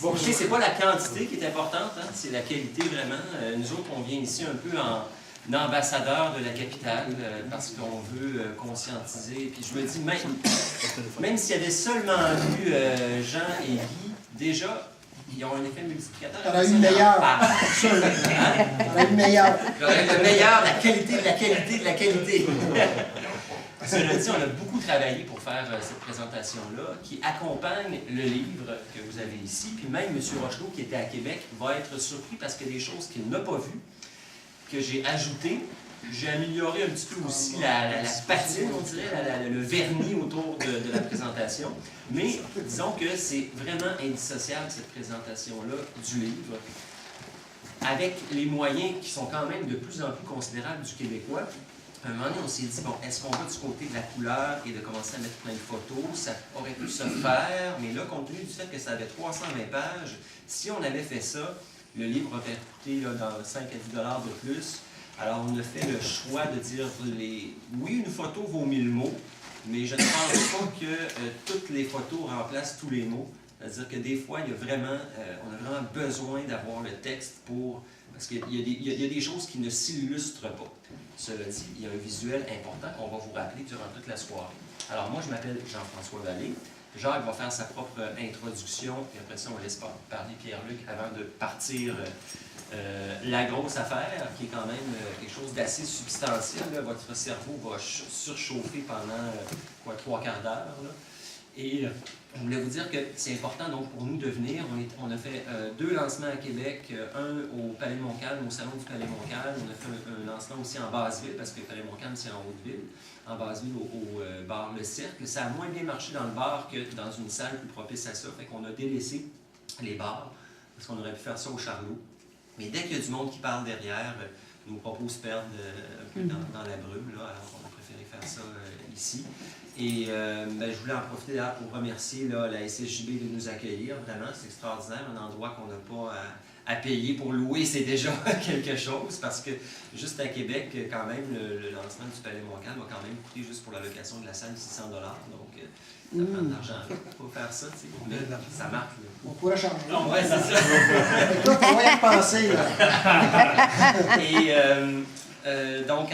Bon, je sais, c'est pas la quantité qui est importante, hein, c'est la qualité vraiment. Nous autres, on vient ici un peu en ambassadeur de la capitale parce qu'on veut conscientiser. Puis je me dis, même s'il y avait seulement vu Jean et Guy, déjà, ils ont un effet multiplicateur. On a eu le meilleur. On a eu le meilleur. Le meilleur, la qualité de la qualité de la qualité. Cela dit, on a beaucoup travaillé pour faire cette présentation-là, qui accompagne le livre que vous avez ici. Puis même M. Rochelot, qui était à Québec, va être surpris parce qu'il y a des choses qu'il n'a pas vues, que j'ai ajoutées. J'ai amélioré un petit peu aussi la patine, on dirait, le vernis autour de la présentation. Mais disons que c'est vraiment indissociable, cette présentation-là, du livre. Avec les moyens qui sont quand même de plus en plus considérables du Québécois, à un moment donné, on s'est dit, bon, est-ce qu'on va du côté de la couleur et de commencer à mettre plein de photos? Ça aurait pu se faire, mais là, compte tenu du fait que ça avait 320 pages, si on avait fait ça, le livre aurait coûté là, dans 5 à 10 $ de plus. Alors, on a fait le choix de dire, oui, une photo vaut 1000 mots, mais je ne pense pas que toutes les photos remplacent tous les mots. C'est-à-dire que des fois, on a vraiment besoin d'avoir le texte pour... Parce qu'il y a des choses qui ne s'illustrent pas. Cela dit, il y a un visuel important qu'on va vous rappeler durant toute la soirée. Alors moi, je m'appelle Jean-François Vallée. Jacques va faire sa propre introduction, puis après ça, on laisse parler Pierre-Luc avant de partir la grosse affaire, qui est quand même quelque chose d'assez substantiel. Là. Votre cerveau va surchauffer pendant 3 quarts d'heure. Et je voulais vous dire que c'est important donc, pour nous de venir. On a fait 2 lancements à Québec, un au Palais Montcalm, au Salon du Palais Montcalm. On a fait un lancement aussi en Basse-Ville, parce que le Palais Montcalm, c'est en Haute-Ville. En Basse-Ville, au bar Le Cercle. Ça a moins bien marché dans le bar que dans une salle plus propice à ça. Fait qu'on a délaissé les bars, parce qu'on aurait pu faire ça au Charlot. Mais dès qu'il y a du monde qui parle derrière, nos propos se perdent un peu dans la brume. Là, alors on a préféré faire ça ici. Et je voulais en profiter là pour remercier là, la SSJB de nous accueillir. Vraiment, c'est extraordinaire. Un endroit qu'on n'a pas à payer pour louer, c'est déjà quelque chose. Parce que juste à Québec, quand même, le lancement du Palais Montcalm va quand même coûter juste pour la location de la salle 600 $. Donc, ça prend de l'argent pour faire ça. Mais ça marque. Là. On pourrait changer. Non, ouais, c'est ça. Écoute, on va y repenser. Là. Et donc,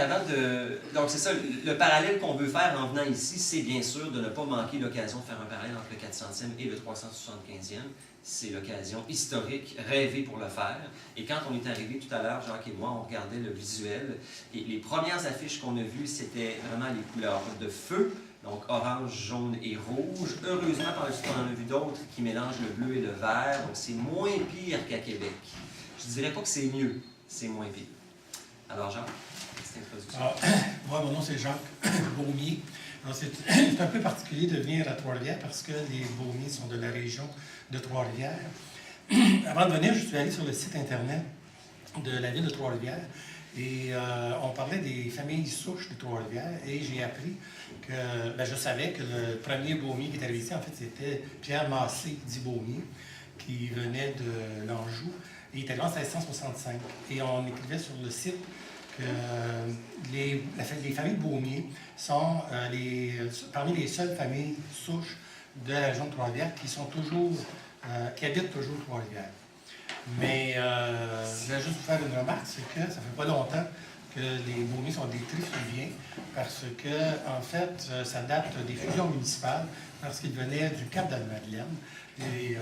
c'est ça. Le parallèle qu'on veut faire en venant ici, c'est bien sûr de ne pas manquer l'occasion de faire un parallèle entre le 400e et le 375e. C'est l'occasion historique, rêvée pour le faire. Et quand on est arrivé tout à l'heure, Jacques et moi, on regardait le visuel. Et les premières affiches qu'on a vues, c'était vraiment les couleurs de feu. Donc, orange, jaune et rouge. Heureusement, par la suite, on en a vu d'autres qui mélangent le bleu et le vert. Donc, c'est moins pire qu'à Québec. Je ne dirais pas que c'est mieux, c'est moins pire. Alors, Jacques, cette introduction. Moi, mon nom, c'est Jacques Beaumier. C'est un peu particulier de venir à Trois-Rivières parce que les Beaumiers sont de la région de Trois-Rivières. Avant de venir, je suis allé sur le site Internet de la ville de Trois-Rivières et on parlait des familles souches de Trois-Rivières et j'ai appris que, je savais que le premier Beaumier qui est arrivé ici, en fait, c'était Pierre Massé, dit Beaumier, qui venait de l'Anjou. Et il est arrivé en 1665. Et on écrivait sur le site que les familles Beaumier sont parmi les seules familles souches de la région de Trois-Rivières qui habitent toujours Trois-Rivières. Mais je voulais juste vous faire une remarque, c'est que ça fait pas longtemps que les Beaumiers sont des trifluviens parce que, en fait, ça date des fusions municipales parce qu'ils venaient du Cap de la Madeleine. Et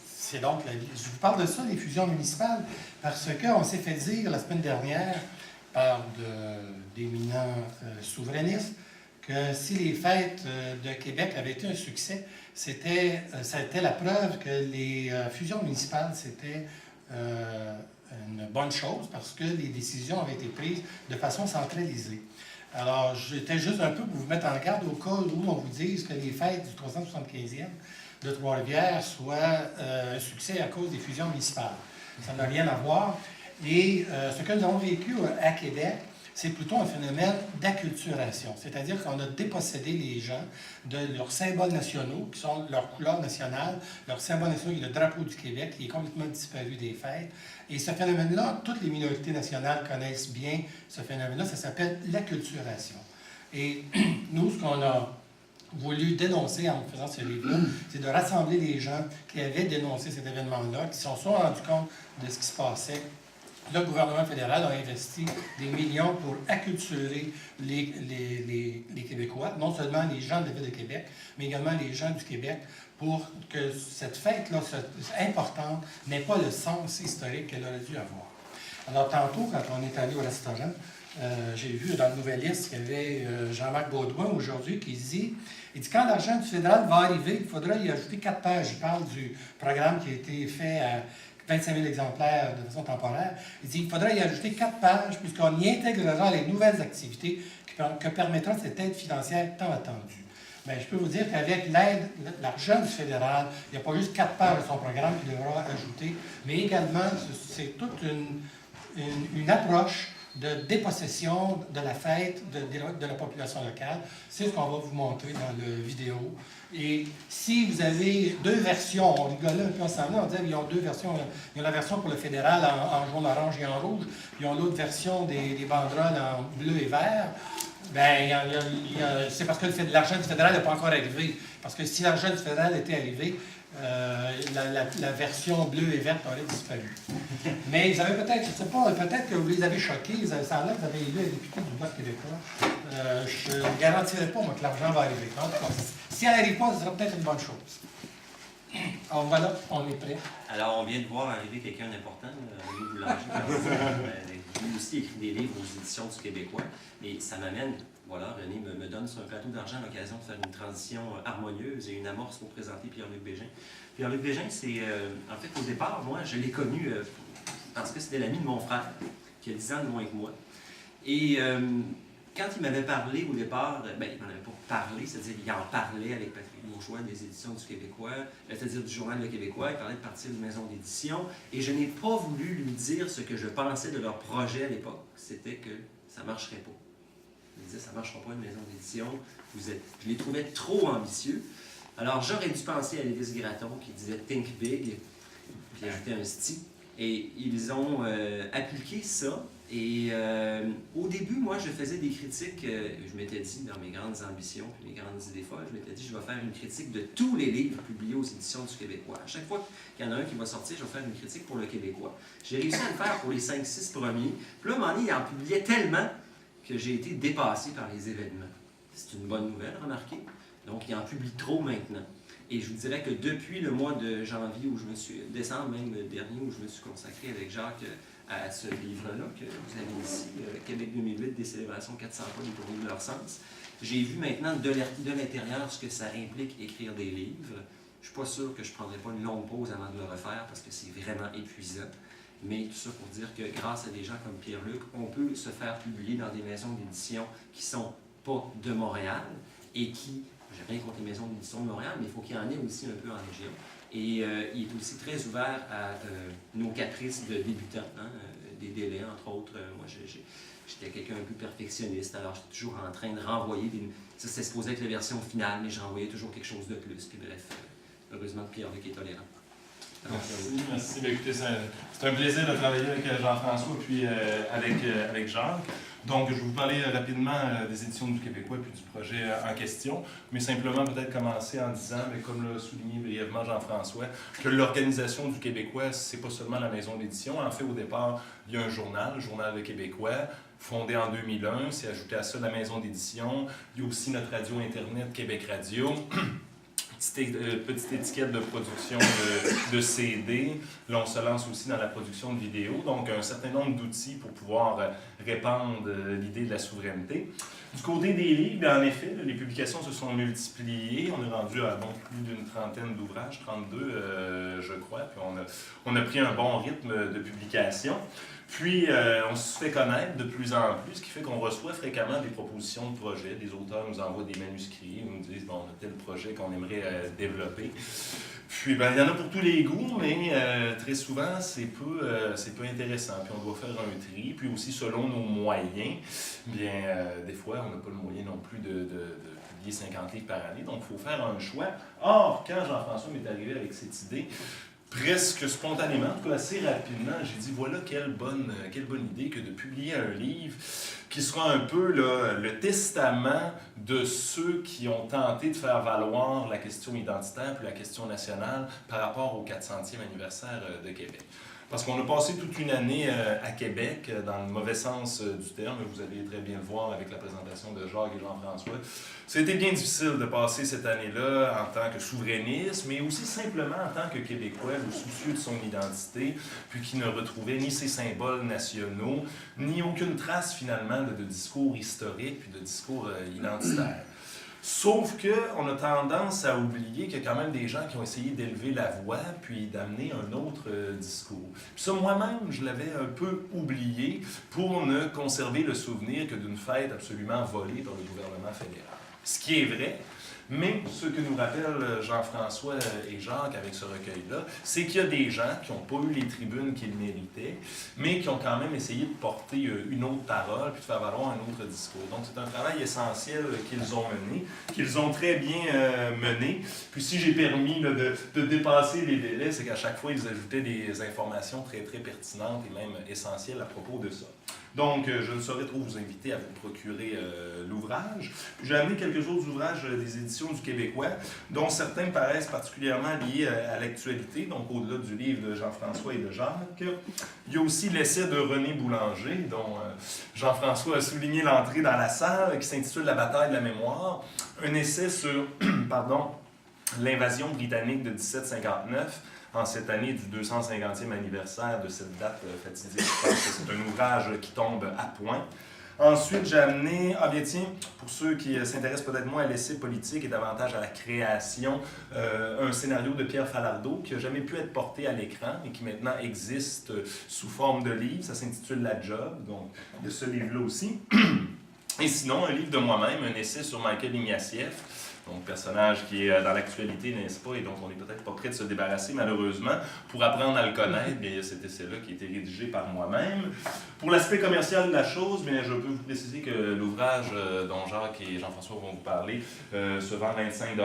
c'est donc je vous parle de ça, les fusions municipales, parce qu'on s'est fait dire la semaine dernière par d'éminents souverainistes que si les fêtes de Québec avaient été un succès, ça a été la preuve que les fusions municipales, c'était une bonne chose parce que les décisions avaient été prises de façon centralisée. Alors, j'étais juste un peu pour vous mettre en garde au cas où on vous dise que les fêtes du 375e de Trois-Rivières soient un succès à cause des fusions municipales. Ça n'a rien à voir. Et ce que nous avons vécu à Québec, c'est plutôt un phénomène d'acculturation. C'est-à-dire qu'on a dépossédé les gens de leurs symboles nationaux, qui sont leurs couleurs nationales. Leur symbole national, qui est le drapeau du Québec, qui est complètement disparu des fêtes. Et ce phénomène-là, toutes les minorités nationales connaissent bien ce phénomène-là. Ça s'appelle l'acculturation. Et nous, ce qu'on a voulu dénoncer en faisant ce livre-là, c'est de rassembler les gens qui avaient dénoncé cet événement-là, qui se sont rendus compte de ce qui se passait. Le gouvernement fédéral a investi des millions pour acculturer les Québécois, non seulement les gens de la Ville de Québec, mais également les gens du Québec, pour que cette fête-là importante n'ait pas le sens historique qu'elle aurait dû avoir. Alors tantôt, quand on est allé au restaurant, j'ai vu dans le Nouvelliste qu'il y avait Jean-Marc Baudouin aujourd'hui qui dit, il dit quand l'argent du fédéral va arriver, il faudra y ajouter 4 pages. Il parle du programme qui a été fait à 25 000 exemplaires de façon temporaire. Il dit qu'il faudra y ajouter 4 pages puisqu'on y intégrera les nouvelles activités que permettra cette aide financière tant attendue. Bien, je peux vous dire qu'avec l'aide, l'argent du fédéral, il n'y a pas juste 4 pages de son programme qu'il devra ajouter, mais également, c'est toute une approche de dépossession de la fête de la population locale. C'est ce qu'on va vous montrer dans la vidéo. Et si vous avez 2 versions, on rigolait un peu ensemble, on disait qu'ils ont 2 versions. Il y a la version pour le fédéral en jaune, orange et en rouge, puis ils ont l'autre version des banderoles en bleu et vert. Bien, c'est parce que l'argent du fédéral n'est pas encore arrivé. Parce que si l'argent du fédéral était arrivé, la version bleue et verte aurait disparu. Mais ils avaient peut-être, je ne sais pas, peut-être que vous les avez choqués, ça a l'air que vous avez élu un député du Bloc québécois. Je ne garantirais pas, moi, que l'argent va arriver. En tout cas, si elle n'arrive pas, ce sera peut-être une bonne chose. Alors voilà, on est prêt. Alors, on vient de voir arriver quelqu'un d'important, René Boulanger. Lui aussi écrit des livres aux éditions du Québécois. Et ça m'amène, voilà, René me donne sur un plateau d'argent l'occasion de faire une transition harmonieuse et une amorce pour présenter Pierre-Luc Bégin. Pierre-Luc Bégin, c'est, en fait, au départ, moi, je l'ai connu parce que c'était l'ami de mon frère, qui a 10 ans de moins que moi. Et quand il m'avait parlé au départ, ben, il m'en avait pas parlé, c'est-à-dire qu'il en parlait avec Patrick Bourgeois des éditions du Québécois, c'est-à-dire du Journal Le Québécois, il parlait de partir d'une maison d'édition, et je n'ai pas voulu lui dire ce que je pensais de leur projet à l'époque. C'était que ça ne marcherait pas. Il me disait, ça ne marchera pas une maison d'édition, je les trouvais trop ambitieux. Alors j'aurais dû penser à Lévis Gratton qui disait « Think big », puis ajouter un sti, et ils ont appliqué ça. Et au début, moi, je faisais des critiques, je m'étais dit, dans mes grandes ambitions et mes grandes idées folles, je m'étais dit, je vais faire une critique de tous les livres publiés aux éditions du Québécois. À chaque fois qu'il y en a un qui va sortir, je vais faire une critique pour le Québécois. J'ai réussi à le faire pour les 5-6 premiers. Puis là, à un moment donné, il en publiait tellement que j'ai été dépassé par les événements. C'est une bonne nouvelle, remarquez. Donc, il en publie trop maintenant. Et je vous dirais que depuis le mois de janvier, décembre même dernier, où je me suis consacré avec Jacques à ce livre-là que vous avez ici, Québec 2008, des célébrations 400 pas détournées de leur sens. J'ai vu maintenant de l'intérieur ce que ça implique écrire des livres. Je ne suis pas sûr que je ne prendrai pas une longue pause avant de le refaire parce que c'est vraiment épuisant. Mais tout ça pour dire que grâce à des gens comme Pierre-Luc, on peut se faire publier dans des maisons d'édition qui ne sont pas de Montréal et qui, j'ai rien contre les maisons d'édition de Montréal, mais il faut qu'il y en ait aussi un peu en région. Et il est aussi très ouvert à nos caprices de débutants, hein, des délais, entre autres. Moi, j'étais quelqu'un un peu perfectionniste, alors j'étais toujours en train de renvoyer ça c'était supposé être la version finale, mais je renvoyais toujours quelque chose de plus. Puis bref, heureusement que Pierre-Luc est tolérant. Merci. Bien, écoutez, c'est un plaisir de travailler avec Jean-François puis avec Jacques. Donc, je vais vous parler rapidement des éditions du Québécois puis du projet en question, mais simplement peut-être commencer en disant, mais comme l'a souligné brièvement Jean-François, que l'organisation du Québécois, c'est pas seulement la maison d'édition. En fait, au départ, il y a un journal, le Journal Le Québécois, fondé en 2001. C'est ajouté à ça la maison d'édition. Il y a aussi notre radio Internet Québec Radio. Petite étiquette de production de CD. Là, on se lance aussi dans la production de vidéos. Donc, un certain nombre d'outils pour pouvoir répandre l'idée de la souveraineté. Du côté des livres, en effet, les publications se sont multipliées. On est rendu à plus d'une trentaine d'ouvrages, 32, je crois. Puis on a pris un bon rythme de publication. Puis, on se fait connaître de plus en plus, ce qui fait qu'on reçoit fréquemment des propositions de projets. Des auteurs nous envoient des manuscrits, nous disent bon, on a tel projet qu'on aimerait développer. Puis, ben, il y en a pour tous les goûts, mais très souvent, c'est peu intéressant. Puis, on doit faire un tri. Puis aussi, selon nos moyens, bien, des fois, on n'a pas le moyen non plus de publier 50 livres par année. Donc, il faut faire un choix. Or, quand Jean-François m'est arrivé avec cette idée, presque spontanément, en tout cas assez rapidement, j'ai dit voilà quelle bonne idée que de publier un livre qui sera un peu là, le testament de ceux qui ont tenté de faire valoir la question identitaire puis la question nationale par rapport au 400e anniversaire de Québec. Parce qu'on a passé toute une année à Québec, dans le mauvais sens du terme, vous allez très bien le voir avec la présentation de Jacques et Jean-François. C'était bien difficile de passer cette année-là en tant que souverainiste, mais aussi simplement en tant que Québécois, soucieux de son identité, puis qui ne retrouvait ni ses symboles nationaux, ni aucune trace finalement de discours historique, puis de discours identitaire. Sauf qu'on a tendance à oublier qu'il y a quand même des gens qui ont essayé d'élever la voix puis d'amener un autre discours. Puis ça, moi-même, je l'avais un peu oublié pour ne conserver le souvenir que d'une fête absolument volée par le gouvernement fédéral. Ce qui est vrai, mais ce que nous rappellent Jean-François et Jacques avec ce recueil-là, c'est qu'il y a des gens qui n'ont pas eu les tribunes qu'ils méritaient, mais qui ont quand même essayé de porter une autre parole puis de faire valoir un autre discours. Donc c'est un travail essentiel qu'ils ont mené, qu'ils ont très bien mené. Puis si j'ai permis là, de dépasser les délais, c'est qu'à chaque fois, ils ajoutaient des informations très, très pertinentes et même essentielles à propos de ça. Donc, je ne saurais trop vous inviter à vous procurer l'ouvrage. J'ai amené quelques autres ouvrages des éditions du Québécois, dont certains me paraissent particulièrement liés à l'actualité, donc au-delà du livre de Jean-François et de Jacques. Il y a aussi l'essai de René Boulanger, dont Jean-François a souligné l'entrée dans la salle, qui s'intitule « La bataille de la mémoire », un essai sur l'invasion britannique de 1759, en cette année du 250e anniversaire de cette date fatidique. Je pense que c'est un ouvrage qui tombe à point. Ensuite, j'ai amené, pour ceux qui s'intéressent peut-être moins à l'essai politique et davantage à la création, un scénario de Pierre Falardeau qui n'a jamais pu être porté à l'écran et qui maintenant existe sous forme de livre. Ça s'intitule La Job, donc il y a ce livre-là aussi. Et sinon, un livre de moi-même, un essai sur Michael Ignatieff, donc personnage qui est dans l'actualité, n'est-ce pas, et dont on n'est peut-être pas prêt de se débarrasser malheureusement. Pour apprendre à le connaître, bien, il y a cet essai-là qui a été rédigé par moi-même. Pour l'aspect commercial de la chose, bien, je peux vous préciser que l'ouvrage dont Jacques et Jean-François vont vous parler se vend 25 $.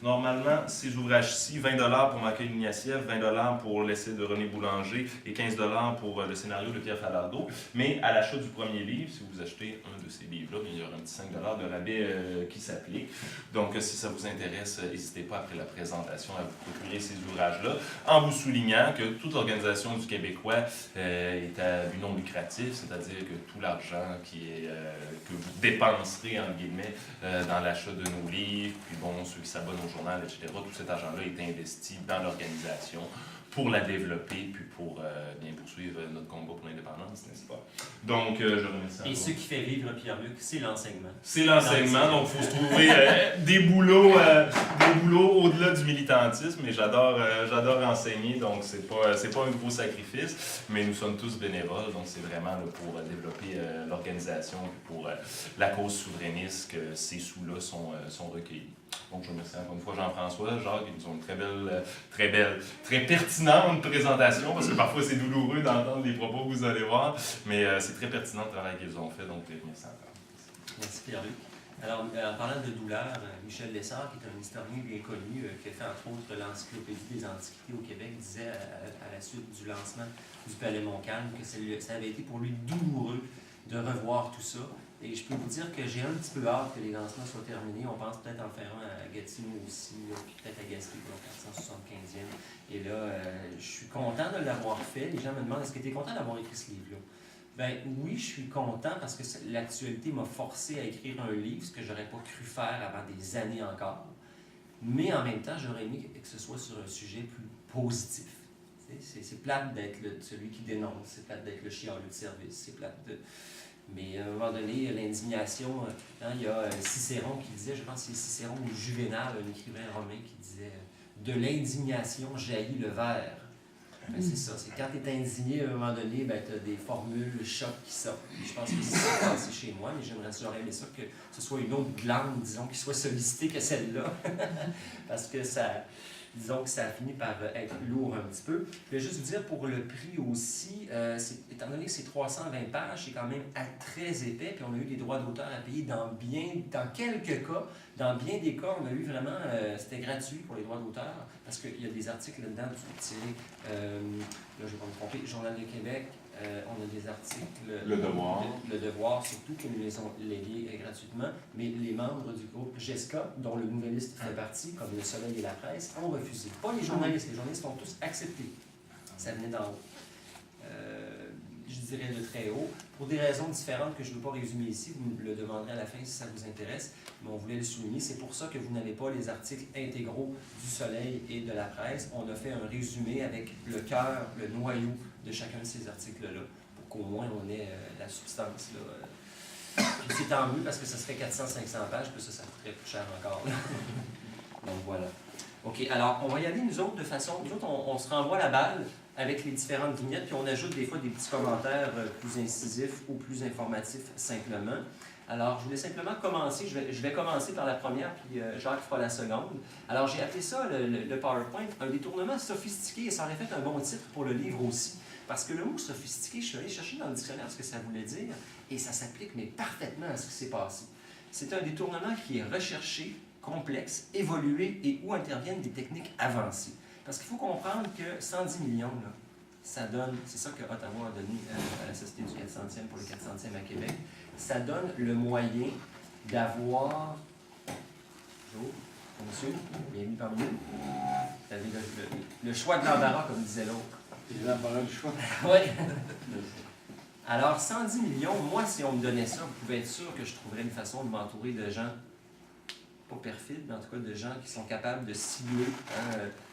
Normalement, ces ouvrages-ci, 20 $ pour Michael Ignatieff, 20 $ pour l'essai de René Boulanger et 15 $ pour le scénario de Pierre Falardeau. Mais à l'achat du premier livre, si vous achetez un de ces livres-là, il y aura un petit 5 $ de rabais qui s'applique. Donc, si ça vous intéresse, n'hésitez pas après la présentation à vous procurer ces ouvrages-là, en vous soulignant que toute l'organisation du Québécois est à but non lucratif, c'est-à-dire que tout l'argent que vous dépenserez, entre guillemets, dans l'achat de nos livres, puis bon, ceux qui s'abonnent au journal, etc., tout cet argent-là est investi dans l'organisation pour la développer, puis pour bien poursuivre notre combat pour l'indépendance, n'est-ce pas? Donc, je remercie. Et ce qui fait vivre Pierre-Luc, c'est l'enseignement. C'est l'enseignement, donc il faut se trouver des boulots au-delà du militantisme, et j'adore enseigner, donc c'est pas un gros sacrifice, mais nous sommes tous bénévoles, donc c'est vraiment là, pour développer l'organisation et pour la cause souverainiste que ces sous-là sont recueillis. Donc, je remercie encore une fois Jean-François, Jacques, ils nous ont une très belle, très pertinente présentation, parce que parfois c'est douloureux d'entendre les propos que vous allez voir, mais c'est très pertinent le travail qu'ils ont fait, donc merci encore. Merci Pierre-Luc. Alors, en parlant de douleur, Michel Lessard, qui est un historien bien connu, qui a fait entre autres l'Encyclopédie des Antiquités au Québec, disait à la suite du lancement du Palais Montcalm que ça avait été pour lui douloureux de revoir tout ça. Et je peux vous dire que j'ai un petit peu hâte que les lancements soient terminés. On pense peut-être en faire un à Gatineau aussi, puis peut-être à Gaspé pour le 475e. Et là, je suis content de l'avoir fait. Les gens me demandent, est-ce que tu es content d'avoir écrit ce livre-là? Ben oui, je suis content parce que l'actualité m'a forcé à écrire un livre, ce que j'aurais pas cru faire avant des années encore. Mais en même temps, j'aurais aimé que ce soit sur un sujet plus positif. C'est plate d'être celui qui dénonce, c'est plate d'être le chialeux de service, c'est plate de... Mais à un moment donné, l'indignation, il y a Cicéron qui disait, je pense que c'est Cicéron ou Juvénal, un écrivain romain qui disait « De l'indignation jaillit le ver ». Ben, c'est ça, c'est quand tu es indigné, à un moment donné, ben, tu as des formules chocs qui sortent. Puis je pense que c'est ça passé chez moi, mais j'aurais aimé ça que ce soit une autre glande, disons, qui soit sollicitée que celle-là. Parce que ça... disons que ça a fini par être lourd un petit peu. Je vais juste vous dire pour le prix aussi, étant donné que c'est 320 pages, c'est quand même très épais, puis on a eu des droits d'auteur à payer dans quelques cas. Dans bien des cas, on a eu vraiment, c'était gratuit pour les droits d'auteur, parce qu'il y a des articles là-dedans, là je ne vais pas me tromper, Journal de Québec, on a des articles. Le Devoir. Le Devoir, surtout, que nous les ont légués gratuitement. Mais les membres du groupe GESCA, dont le Nouvelliste fait partie, comme Le Soleil et la Presse, ont refusé. Pas les journalistes ont tous accepté. Ça venait d'en haut. Je dirais de très haut, pour des raisons différentes que je ne veux pas résumer ici, vous me le demanderez à la fin si ça vous intéresse, mais on voulait le souligner. C'est pour ça que vous n'avez pas les articles intégraux du Soleil et de la Presse. On a fait un résumé avec le cœur, le noyau de chacun de ces articles-là, pour qu'au moins on ait la substance. Puis c'est tant mieux parce que ça serait 400-500 pages, puis ça coûterait plus cher encore. Donc voilà. OK, alors on va y aller nous autres de façon... Nous autres, on se renvoie la balle avec les différentes vignettes, puis on ajoute des fois des petits commentaires plus incisifs ou plus informatifs simplement. Alors, je voulais simplement commencer, je vais commencer par la première, puis Jacques fera la seconde. Alors, j'ai appelé ça, le PowerPoint, un détournement sophistiqué, et ça aurait fait un bon titre pour le livre aussi. Parce que le mot sophistiqué, je suis allé chercher dans le dictionnaire ce que ça voulait dire, et ça s'applique mais parfaitement à ce qui s'est passé. C'est un détournement qui est recherché, complexe, évolué et où interviennent des techniques avancées. Parce qu'il faut comprendre que 110 millions, là, ça donne, c'est ça que Ottawa a donné à la Société du 400e pour le 400e à Québec, ça donne le moyen d'avoir... Bonjour, monsieur, bienvenue parmi nous. Vous avez le choix de l'embarras, comme disait l'autre. L'embarras du choix. Oui. Alors, 110 millions, moi, si on me donnait ça, vous pouvez être sûr que je trouverais une façon de m'entourer de gens, pas perfides, mais en tout cas de gens qui sont capables de cibler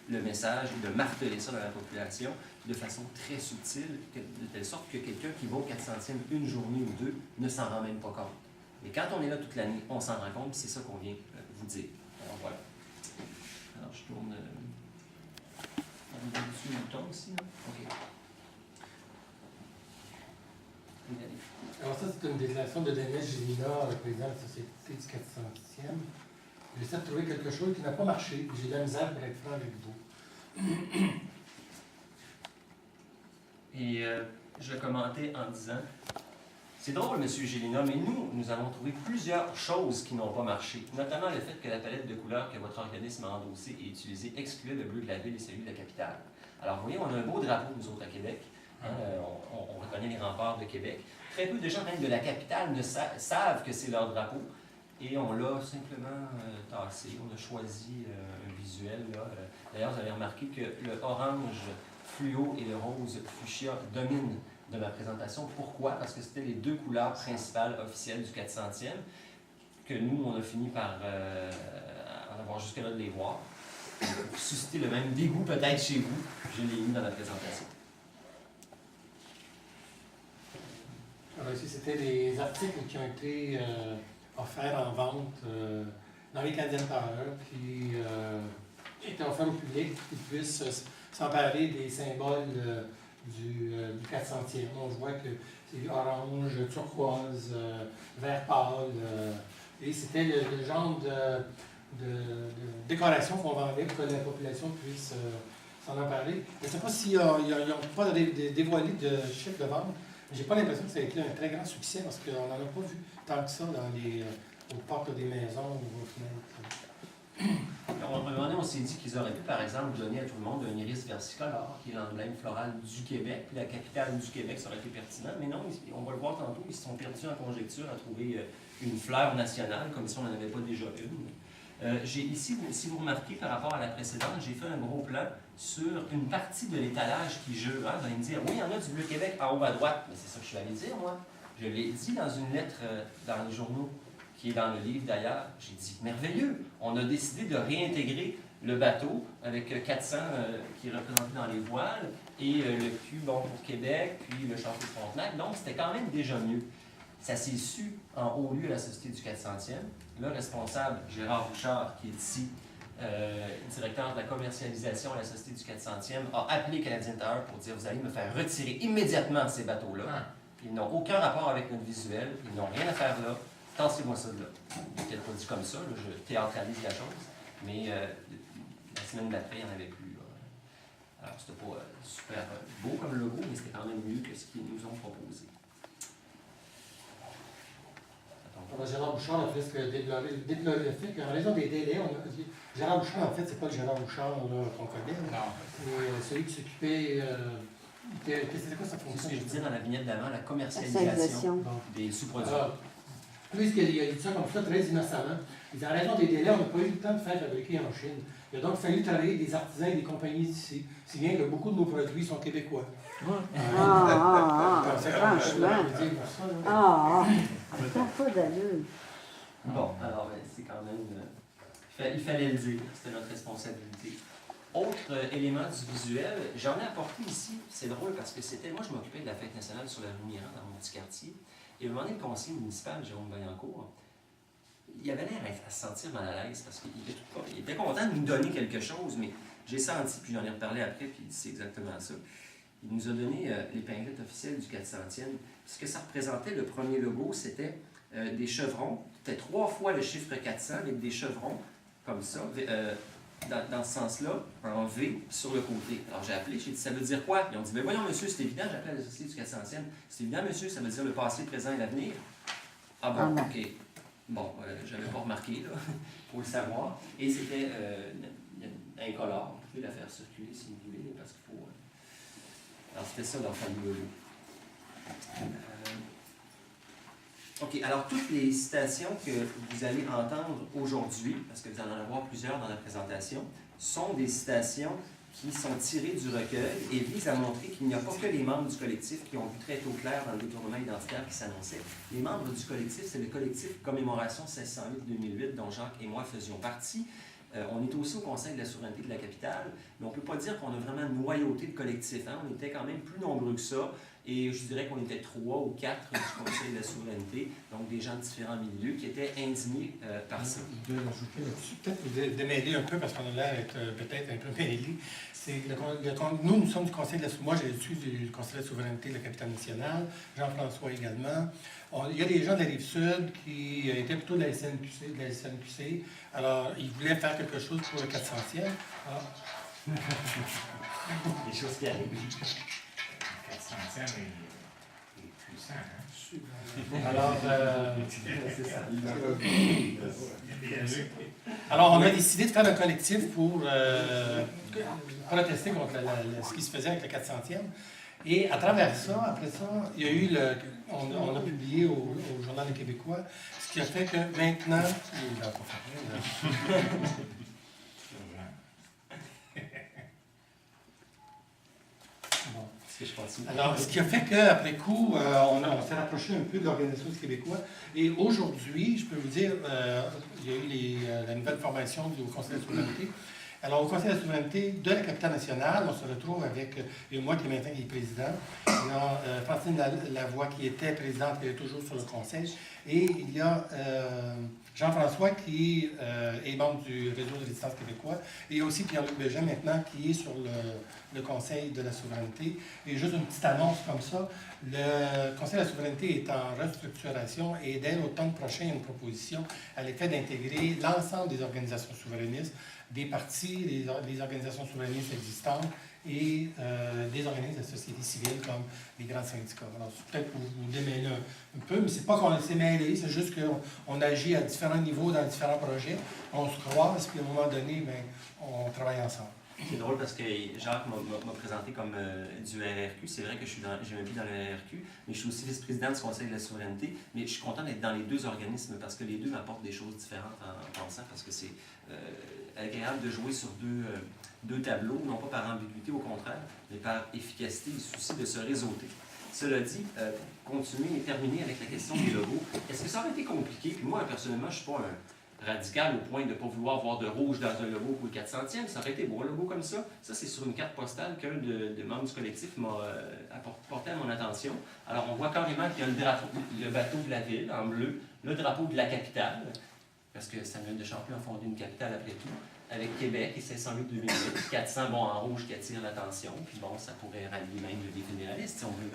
le message et de marteler ça dans la population de façon très subtile, de telle sorte que quelqu'un qui va au 400e une journée ou deux ne s'en rend même pas compte. Mais quand on est là toute l'année, on s'en rend compte, c'est ça qu'on vient vous dire. Alors voilà. Alors je tourne... On va dessus le bouton ici, là. OK. Alors ça, c'est une déclaration de Daniel Gélina, le président de la Société du 400e. J'essaie de trouver quelque chose qui n'a pas marché. J'ai de la misère pour être franc avec vous. Et je commentais en disant, c'est drôle, M. Gélina, mais nous avons trouvé plusieurs choses qui n'ont pas marché, notamment le fait que la palette de couleurs que votre organisme a endossée et utilisée excluait le bleu de la ville et celui de la capitale. Alors, vous voyez, on a un beau drapeau, nous autres, à Québec. Hein, on reconnaît les remparts de Québec. Très peu de gens, même de la capitale, ne savent que c'est leur drapeau. Et on l'a simplement tassé. On a choisi un visuel. D'ailleurs, vous avez remarqué que le orange fluo et le rose fuchsia dominent de ma présentation. Pourquoi? Parce que c'était les deux couleurs principales officielles du 400e, que nous, on a fini par en avoir jusque-là de les voir. Pour susciter le même dégoût peut-être chez vous, je l'ai mis dans la présentation. Alors ici, c'était des articles qui ont été offerts en vente dans les Canadiens Power, qui étaient offerts au public pour qu'ils puissent s'emparer des symboles du 400e. On voit que c'est orange, turquoise, vert pâle, et c'était le genre de décoration qu'on vendait pour que la population puisse s'en emparer. Je ne sais pas s'ils n'ont pas dévoilé de chiffre de vente. J'ai pas l'impression que ça a été un très grand succès parce qu'on n'en a pas vu tant que ça aux portes des maisons ou aux fenêtres. Alors, à un moment donné, on s'est dit qu'ils auraient pu, par exemple, donner à tout le monde un iris versicolore, qui est l'emblème floral du Québec, puis la capitale du Québec, ça aurait été pertinent. Mais non, on va le voir tantôt, ils se sont perdus en conjecture à trouver une fleur nationale, comme si on n'en avait pas déjà une. J'ai ici, si vous remarquez par rapport à la précédente, j'ai fait un gros plan sur une partie de l'étalage qui jure. Vous allez me dire, oui, il y en a du Bleu Québec en haut à droite, mais c'est ça que je suis allé dire, moi. Je l'ai dit dans une lettre dans les journaux, qui est dans le livre d'ailleurs. J'ai dit, merveilleux, on a décidé de réintégrer le bateau avec 400 qui est représenté dans les voiles et le Q bon, pour Québec, puis le château de Frontenac. Donc, c'était quand même déjà mieux. Ça s'est su en haut lieu à la Société du 400e. Le responsable, Gérard Bouchard, qui est ici, directeur de la commercialisation à la Société du 400e, a appelé Canadian Tower pour dire « Vous allez me faire retirer immédiatement ces bateaux-là. Ils n'ont aucun rapport avec notre visuel. Ils n'ont rien à faire là. Tassez-moi ça de là. » Il n'est peut-être pas dit comme ça. Là, je théâtralise la chose. Mais la la semaine d'après, il n'y en avait plus. Là. Alors, c'était pas super beau comme logo, mais c'était quand même mieux que ce qu'ils nous ont proposé. Alors, Gérard Bouchard a presque déploré le fait qu'en raison des délais, on a dit, Gérard Bouchard, en fait, c'est pas le Gérard Bouchard qu'on connaît. Non. Mais celui qui s'occupait. C'était quoi sa fonction? C'est ce que je disais dans la vignette d'avant, la commercialisation des sous-produits. Puisqu'il a dit ça comme ça très innocemment, il dit en raison des délais, on n'a pas eu le temps de faire fabriquer en Chine. Il a donc fallu travailler avec des artisans et des compagnies d'ici, si bien que beaucoup de nos produits sont québécois. Franchement. Ça n'a pas d'allure. Bon, alors c'est quand même... il fallait le dire, c'était notre responsabilité. Autre élément du visuel, j'en ai apporté ici, c'est drôle parce que c'était... Moi, je m'occupais de la fête nationale sur la rue Mirand, dans mon petit quartier. Et à un moment donné, le conseiller municipal, Jérôme Vaillancourt, il avait l'air à se sentir mal à l'aise parce qu'il était content de nous donner quelque chose, mais j'ai senti, puis j'en ai reparlé après, puis c'est exactement ça. Il nous a donné l'épinglette officielle du 400e. Ce que ça représentait, le premier logo, c'était des chevrons. C'était 3 fois le chiffre 400 avec des chevrons comme ça, dans ce sens-là, en V sur le côté. Alors j'ai appelé, j'ai dit, ça veut dire quoi? Ils ont dit, mais voyons monsieur, c'est évident, j'appelle à la société du 400e. C'est évident monsieur, ça veut dire le passé, le présent et l'avenir. Ah bon, ok. Bon, j'avais pas remarqué, là, faut le savoir. Et c'était incolore, vous pouvez la faire circuler si vous voulez, parce qu'il faut... Alors c'était ça dans le fameux logo. OK, alors toutes les citations que vous allez entendre aujourd'hui, parce que vous allez en avoir plusieurs dans la présentation, sont des citations qui sont tirées du recueil et visent à montrer qu'il n'y a pas que les membres du collectif qui ont vu très tôt clair dans le détournement identitaire qui s'annonçait. Les membres du collectif, c'est le collectif Commémoration 1608-2008 dont Jacques et moi faisions partie. On est aussi au Conseil de la souveraineté de la capitale, mais on ne peut pas dire qu'on a vraiment une noyauté de collectif. Hein? On était quand même plus nombreux que ça, et je dirais qu'on était 3 ou 4 du Conseil de la souveraineté, donc des gens de différents milieux qui étaient indignés par ça. De rajouter là-dessus, peut-être de m'aider un peu, parce qu'on a l'air d'être peut-être un peu mêlés. Nous sommes du Conseil de la souveraineté. Moi, je suis du Conseil de la souveraineté de la capitale nationale, Jean-François également. Il y a des gens de la Rive-Sud qui étaient plutôt de la SNQC. Alors, ils voulaient faire quelque chose pour le 400e. Des choses qui arrivent. Le 400e est puissant, hein? Alors, c'est ça. Alors, on a décidé de faire un collectif pour protester contre ce qui se faisait avec le 400e. Et à travers ça, après ça, il y a eu on a publié au Journal des Québécois, ce qui a fait que maintenant... Il va pas faire bon. Alors, ce qui a fait qu'après coup, on s'est rapproché un peu de l'Organisation du Québécois. Et aujourd'hui, je peux vous dire, il y a eu la nouvelle formation du Conseil de la souveraineté. Alors, au Conseil de la souveraineté de la capitale nationale, on se retrouve avec moi qui est maintenant président, il y a Francine Lavoie qui était présidente, qui est toujours sur le Conseil, et il y a Jean-François qui est membre du réseau de résistance québécois, et aussi Pierre-Luc Bégin maintenant qui est sur le Conseil de la souveraineté. Et juste une petite annonce comme ça, le Conseil de la souveraineté est en restructuration et dès l'automne prochain, il y a une proposition à l'effet d'intégrer l'ensemble des organisations souverainistes, des partis, des organisations souverainistes existantes et des organismes de la société civile comme les grands syndicats. Alors, c'est peut-être pour vous démêler un peu, mais c'est pas qu'on s'est mêlé, c'est juste qu'on agit à différents niveaux dans différents projets, on se croise, puis à un moment donné, bien, on travaille ensemble. C'est drôle parce que Jacques m'a présenté comme du RRQ. C'est vrai que j'ai un pied dans le RRQ, mais je suis aussi vice-président du Conseil de la souveraineté. Mais je suis content d'être dans les deux organismes parce que les deux m'apportent des choses différentes en pensant, parce que c'est agréable de jouer sur deux tableaux, non pas par ambiguïté, au contraire, mais par efficacité et souci de se réseauter. Cela dit, pour continuer et terminer avec la question des logos, est-ce que ça aurait été compliqué? Puis moi, personnellement, je ne suis pas un radical au point de ne pas vouloir voir de rouge dans un logo pour le 400e. Ça aurait été beau, un logo comme ça. Ça, c'est sur une carte postale qu'un de membres du collectif m'a porté à mon attention. Alors, on voit carrément qu'il y a le bateau de la ville en bleu, le drapeau de la capitale, parce que Samuel de Champlain a fondé une capitale après tout, avec Québec et 1608-2008, 400 en rouge qui attire l'attention, puis bon, ça pourrait rallier même des fédéralistes si on veut.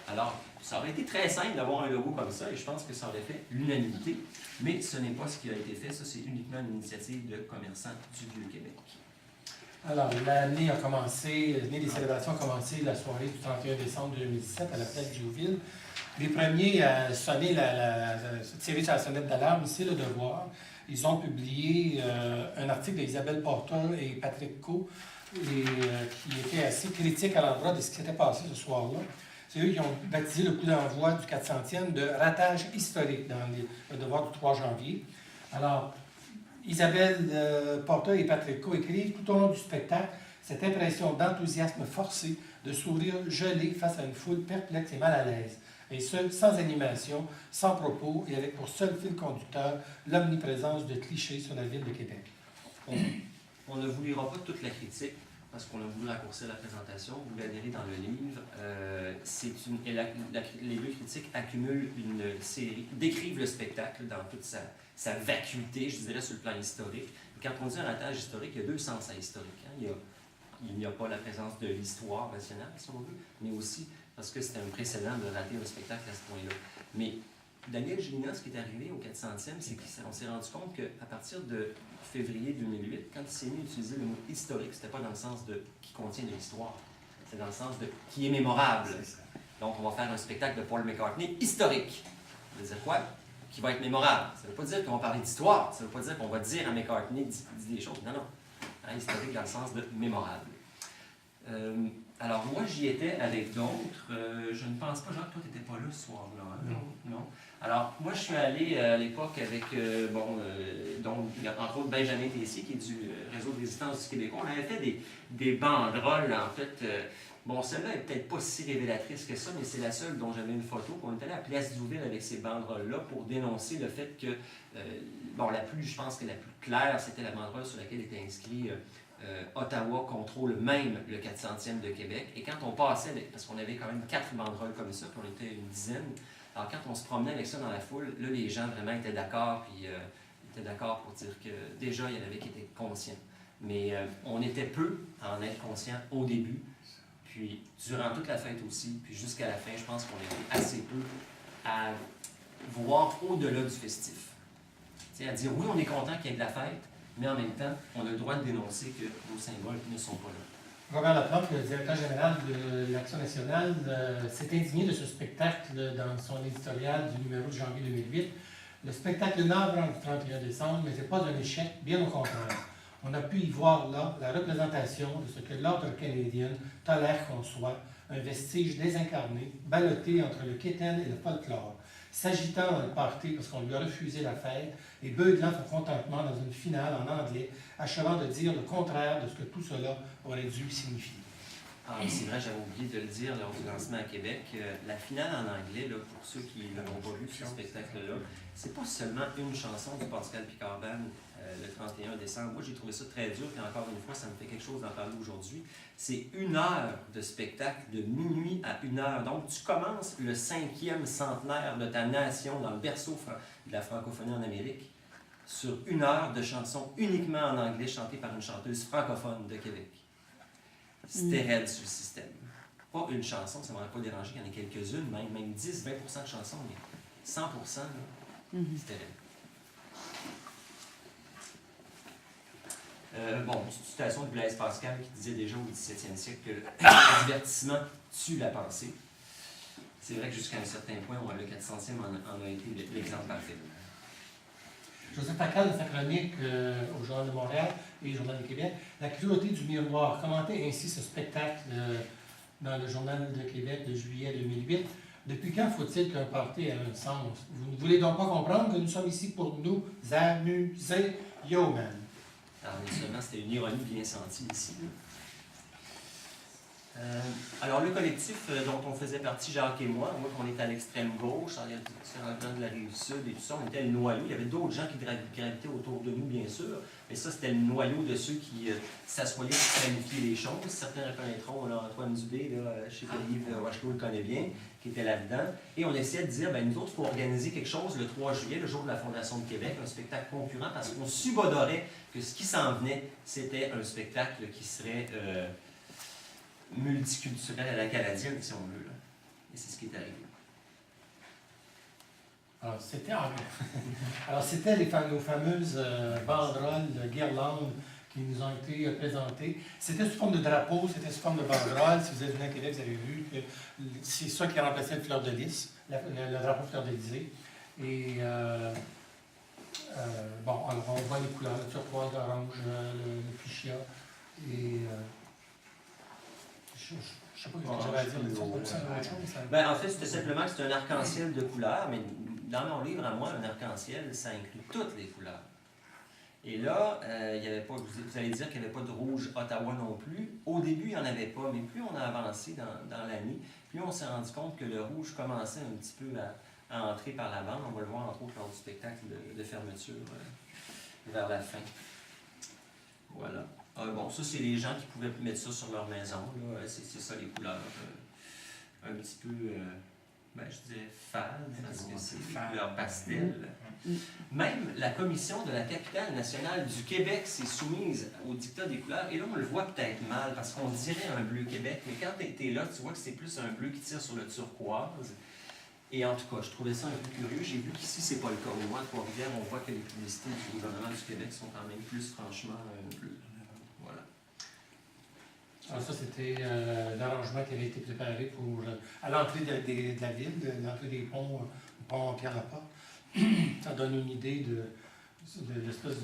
Alors, ça aurait été très simple d'avoir un logo comme ça, et je pense que ça aurait fait l'unanimité, mais ce n'est pas ce qui a été fait, ça c'est uniquement une initiative de commerçants du Vieux-Québec. Alors, l'année des célébrations a commencé la soirée du 31 décembre 2017 à la place Diouville. Les premiers à sonner tirer sur la sonnette d'alarme, c'est Le Devoir. Ils ont publié un article d'Isabelle Porter et Patrick Co, qui était assez critique à l'endroit de ce qui s'était passé ce soir-là. C'est eux qui ont baptisé le coup d'envoi du 400e de ratage historique dans Le Devoir du 3 janvier. Alors, Isabelle Porter et Patrick Co écrivent tout au long du spectacle cette impression d'enthousiasme forcé, de sourire gelé face à une foule perplexe et mal à l'aise. Et ce, sans animation, sans propos, et avec pour seul fil conducteur l'omniprésence de clichés sur la ville de Québec. On ne vous lira pas toute la critique, parce qu'on a voulu raccourcir la présentation. Vous la verrez dans le livre. Les deux critiques accumulent une série, décrivent le spectacle dans toute sa vacuité, je dirais, sur le plan historique. Et quand on dit un ratage historique, il y a deux sens à historique. Hein. Il n'y a pas la présence de l'histoire nationale, si on veut, mais aussi parce que c'était un précédent de rater un spectacle à ce point-là. Mais Daniel Gélina, ce qui est arrivé au 400e, c'est qu'on s'est rendu compte qu'à partir de février 2008, quand il s'est mis à utiliser le mot historique, c'était pas dans le sens de qui contient de l'histoire, c'est dans le sens de qui est mémorable. Donc, on va faire un spectacle de Paul McCartney historique. Ça veut dire quoi? Qui va être mémorable. Ça ne veut pas dire qu'on va parler d'histoire, ça ne veut pas dire qu'on va dire à McCartney dit des choses. Non, non. Hein, historique dans le sens de mémorable. Alors, moi, j'y étais avec d'autres. Je ne pense pas, Jacques, toi, tu n'étais pas là ce soir-là. Hein? Non. Alors, moi, je suis allé à l'époque avec, donc, entre autres, Benjamin Tessier, qui est du Réseau de résistance du Québécois. On avait fait des banderoles, en fait. Celle-là n'est peut-être pas si révélatrice que ça, mais c'est la seule dont j'avais une photo. On était allé à la Place Diouville avec ces banderoles-là pour dénoncer le fait que, je pense que la plus claire, c'était la banderole sur laquelle était inscrit Ottawa contrôle même le 400e de Québec. Et quand on passait, parce qu'on avait quand même 4 banderoles comme ça, puis on était une dizaine, alors quand on se promenait avec ça dans la foule, là, les gens vraiment étaient d'accord, puis ils étaient d'accord pour dire que déjà, il y en avait qui étaient conscients. Mais on était peu à en être conscients au début, puis durant toute la fête aussi, puis jusqu'à la fin, je pense qu'on était assez peu à voir au-delà du festif. T'sais, à dire oui, on est content qu'il y ait de la fête, mais en même temps, on a le droit de dénoncer que nos symboles ne sont pas là. Robert Laplante, le directeur général de l'Action nationale, s'est indigné de ce spectacle dans son éditorial du numéro de janvier 2008. Le spectacle navrant du 31 décembre n'était pas un échec, bien au contraire. On a pu y voir là la représentation de ce que l'ordre canadien tolère qu'on soit, un vestige désincarné, ballotté entre le quétaine et le folklore, s'agitant dans le party parce qu'on lui a refusé la fête et beuglant son contentement dans une finale en anglais, achevant de dire le contraire de ce que tout cela aurait dû signifier. Ah, c'est vrai, j'avais oublié de le dire lors du lancement à Québec. La finale en anglais, là, pour ceux qui n'ont pas vu ce spectacle-là, c'est pas seulement une chanson du Pascal Picard Band le 31 décembre. Moi, j'ai trouvé ça très dur, et encore une fois, ça me fait quelque chose d'en parler aujourd'hui. C'est 1 heure de spectacle, de minuit à 1 heure. Donc, tu commences le 5e centenaire de ta nation dans le berceau de la francophonie en Amérique sur 1 heure de chansons uniquement en anglais chantées par une chanteuse francophone de Québec. C'était raide sur le système. Pas une chanson, ça ne m'aurait pas dérangé, il y en a quelques-unes, même 10-20% de chansons, mais 100%, là, c'était raide. Une citation de Blaise Pascal qui disait déjà au XVIIe siècle que le divertissement tue la pensée. C'est vrai que jusqu'à un certain point, le 400e en a été l'exemple parfait. Joseph Facal, dans sa chronique au Journal de Montréal et au Journal de Québec, La cruauté du miroir, commentait ainsi ce spectacle dans le Journal de Québec de juillet 2008. Depuis quand faut-il qu'un party ait un sens? Vous ne voulez donc pas comprendre que nous sommes ici pour nous amuser? Yo, man! Alors, seulement, c'était une ironie bien sentie ici. Alors, le collectif dont on faisait partie, Jacques et moi, on était à l'extrême gauche, sur le plan de la Rive-Sud et tout ça, on était le noyau. Il y avait d'autres gens qui gravitaient autour de nous, bien sûr, mais ça, c'était le noyau de ceux qui s'assoyaient pour planifier les choses. Certains reconnaîtront Antoine Dubé, chez Yves Rochelot le connaît bien, qui était là-dedans. Et on essayait de dire, nous autres, il faut organiser quelque chose le 3 juillet, le jour de la Fondation de Québec, un spectacle concurrent, parce qu'on subodorait que ce qui s'en venait, c'était un spectacle qui serait multiculturel à la canadienne, si on veut. Là. Et c'est ce qui est arrivé. Alors, c'était nos fameuses banderoles, guirlandes qui nous ont été présentés. C'était sous forme de drapeau, c'était sous forme de banderole. Si vous êtes venu à Québec, vous avez vu que c'est ça qui remplaçait le fleur de lys, le drapeau fleur d'Élysée. Et bon, alors on voit les couleurs, le turquoise, l'orange, le fuchsia. Et je ne sais pas ce que j'avais à dire là-dessus. Ben, en fait, c'était simplement que c'est un arc-en-ciel de couleurs, mais dans mon livre, à moi, un arc-en-ciel, ça inclut toutes les couleurs. Et là, il y avait pas, vous allez dire qu'il n'y avait pas de rouge Ottawa non plus. Au début, il n'y en avait pas, mais plus on a avancé dans l'année, plus on s'est rendu compte que le rouge commençait un petit peu à entrer par la bande. On va le voir entre autres lors du spectacle de fermeture vers la fin. Voilà. Bon, ça, c'est les gens qui pouvaient mettre ça sur leur maison. C'est ça les couleurs. Un petit peu, ben, je dirais fade, parce que c'est des couleurs pastel. Même la commission de la capitale nationale du Québec s'est soumise au dictat des couleurs. Et là, on le voit peut-être mal, parce qu'on dirait un bleu Québec, mais quand tu es là, tu vois que c'est plus un bleu qui tire sur le turquoise. Et en tout cas, je trouvais ça un peu curieux. J'ai vu qu'ici, c'est pas le cas. Au moins, à Trois-Rivières, on voit que les publicités du gouvernement du Québec sont quand même plus franchement bleues. Voilà. Alors ça, c'était l'arrangement qui avait été préparé pour à l'entrée de la ville, l'entrée des ponts, le pont Pierre-Laporte. Ça donne une idée de l'espèce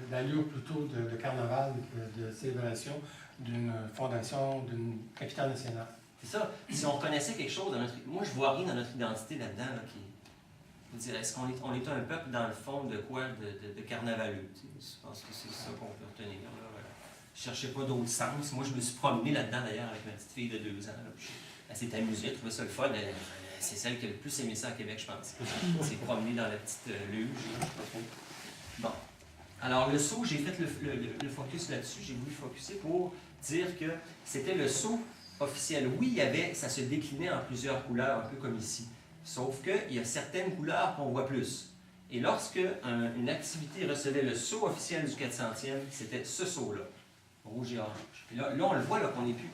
d'allure plutôt de carnaval, de célébration d'une fondation, d'une capitale nationale. C'est ça. Si on reconnaissait quelque chose dans notre... Moi, je vois rien dans notre identité là-dedans là, qui... Je veux dire, est-ce qu'on est un peuple, dans le fond, de quoi? De carnavaleux. Je pense que c'est ça qu'on peut retenir. Là. Je cherchais pas d'autre sens. Moi, je me suis promené là-dedans, d'ailleurs, avec ma petite fille de 2 ans. Là. Elle s'est amusée, elle trouvait ça le fun. C'est celle qui a le plus aimé ça à Québec, je pense. Elle s'est promenée dans la petite luge. Je sais pas trop. Bon. Alors, le saut, j'ai fait le focus là-dessus. J'ai voulu focuser pour dire que c'était le saut officiel. Oui, ça se déclinait en plusieurs couleurs, un peu comme ici. Sauf qu'il y a certaines couleurs qu'on voit plus. Et lorsque une activité recevait le saut officiel du 400e, c'était ce saut-là, rouge et orange. Et là on le voit là, qu'on n'est plus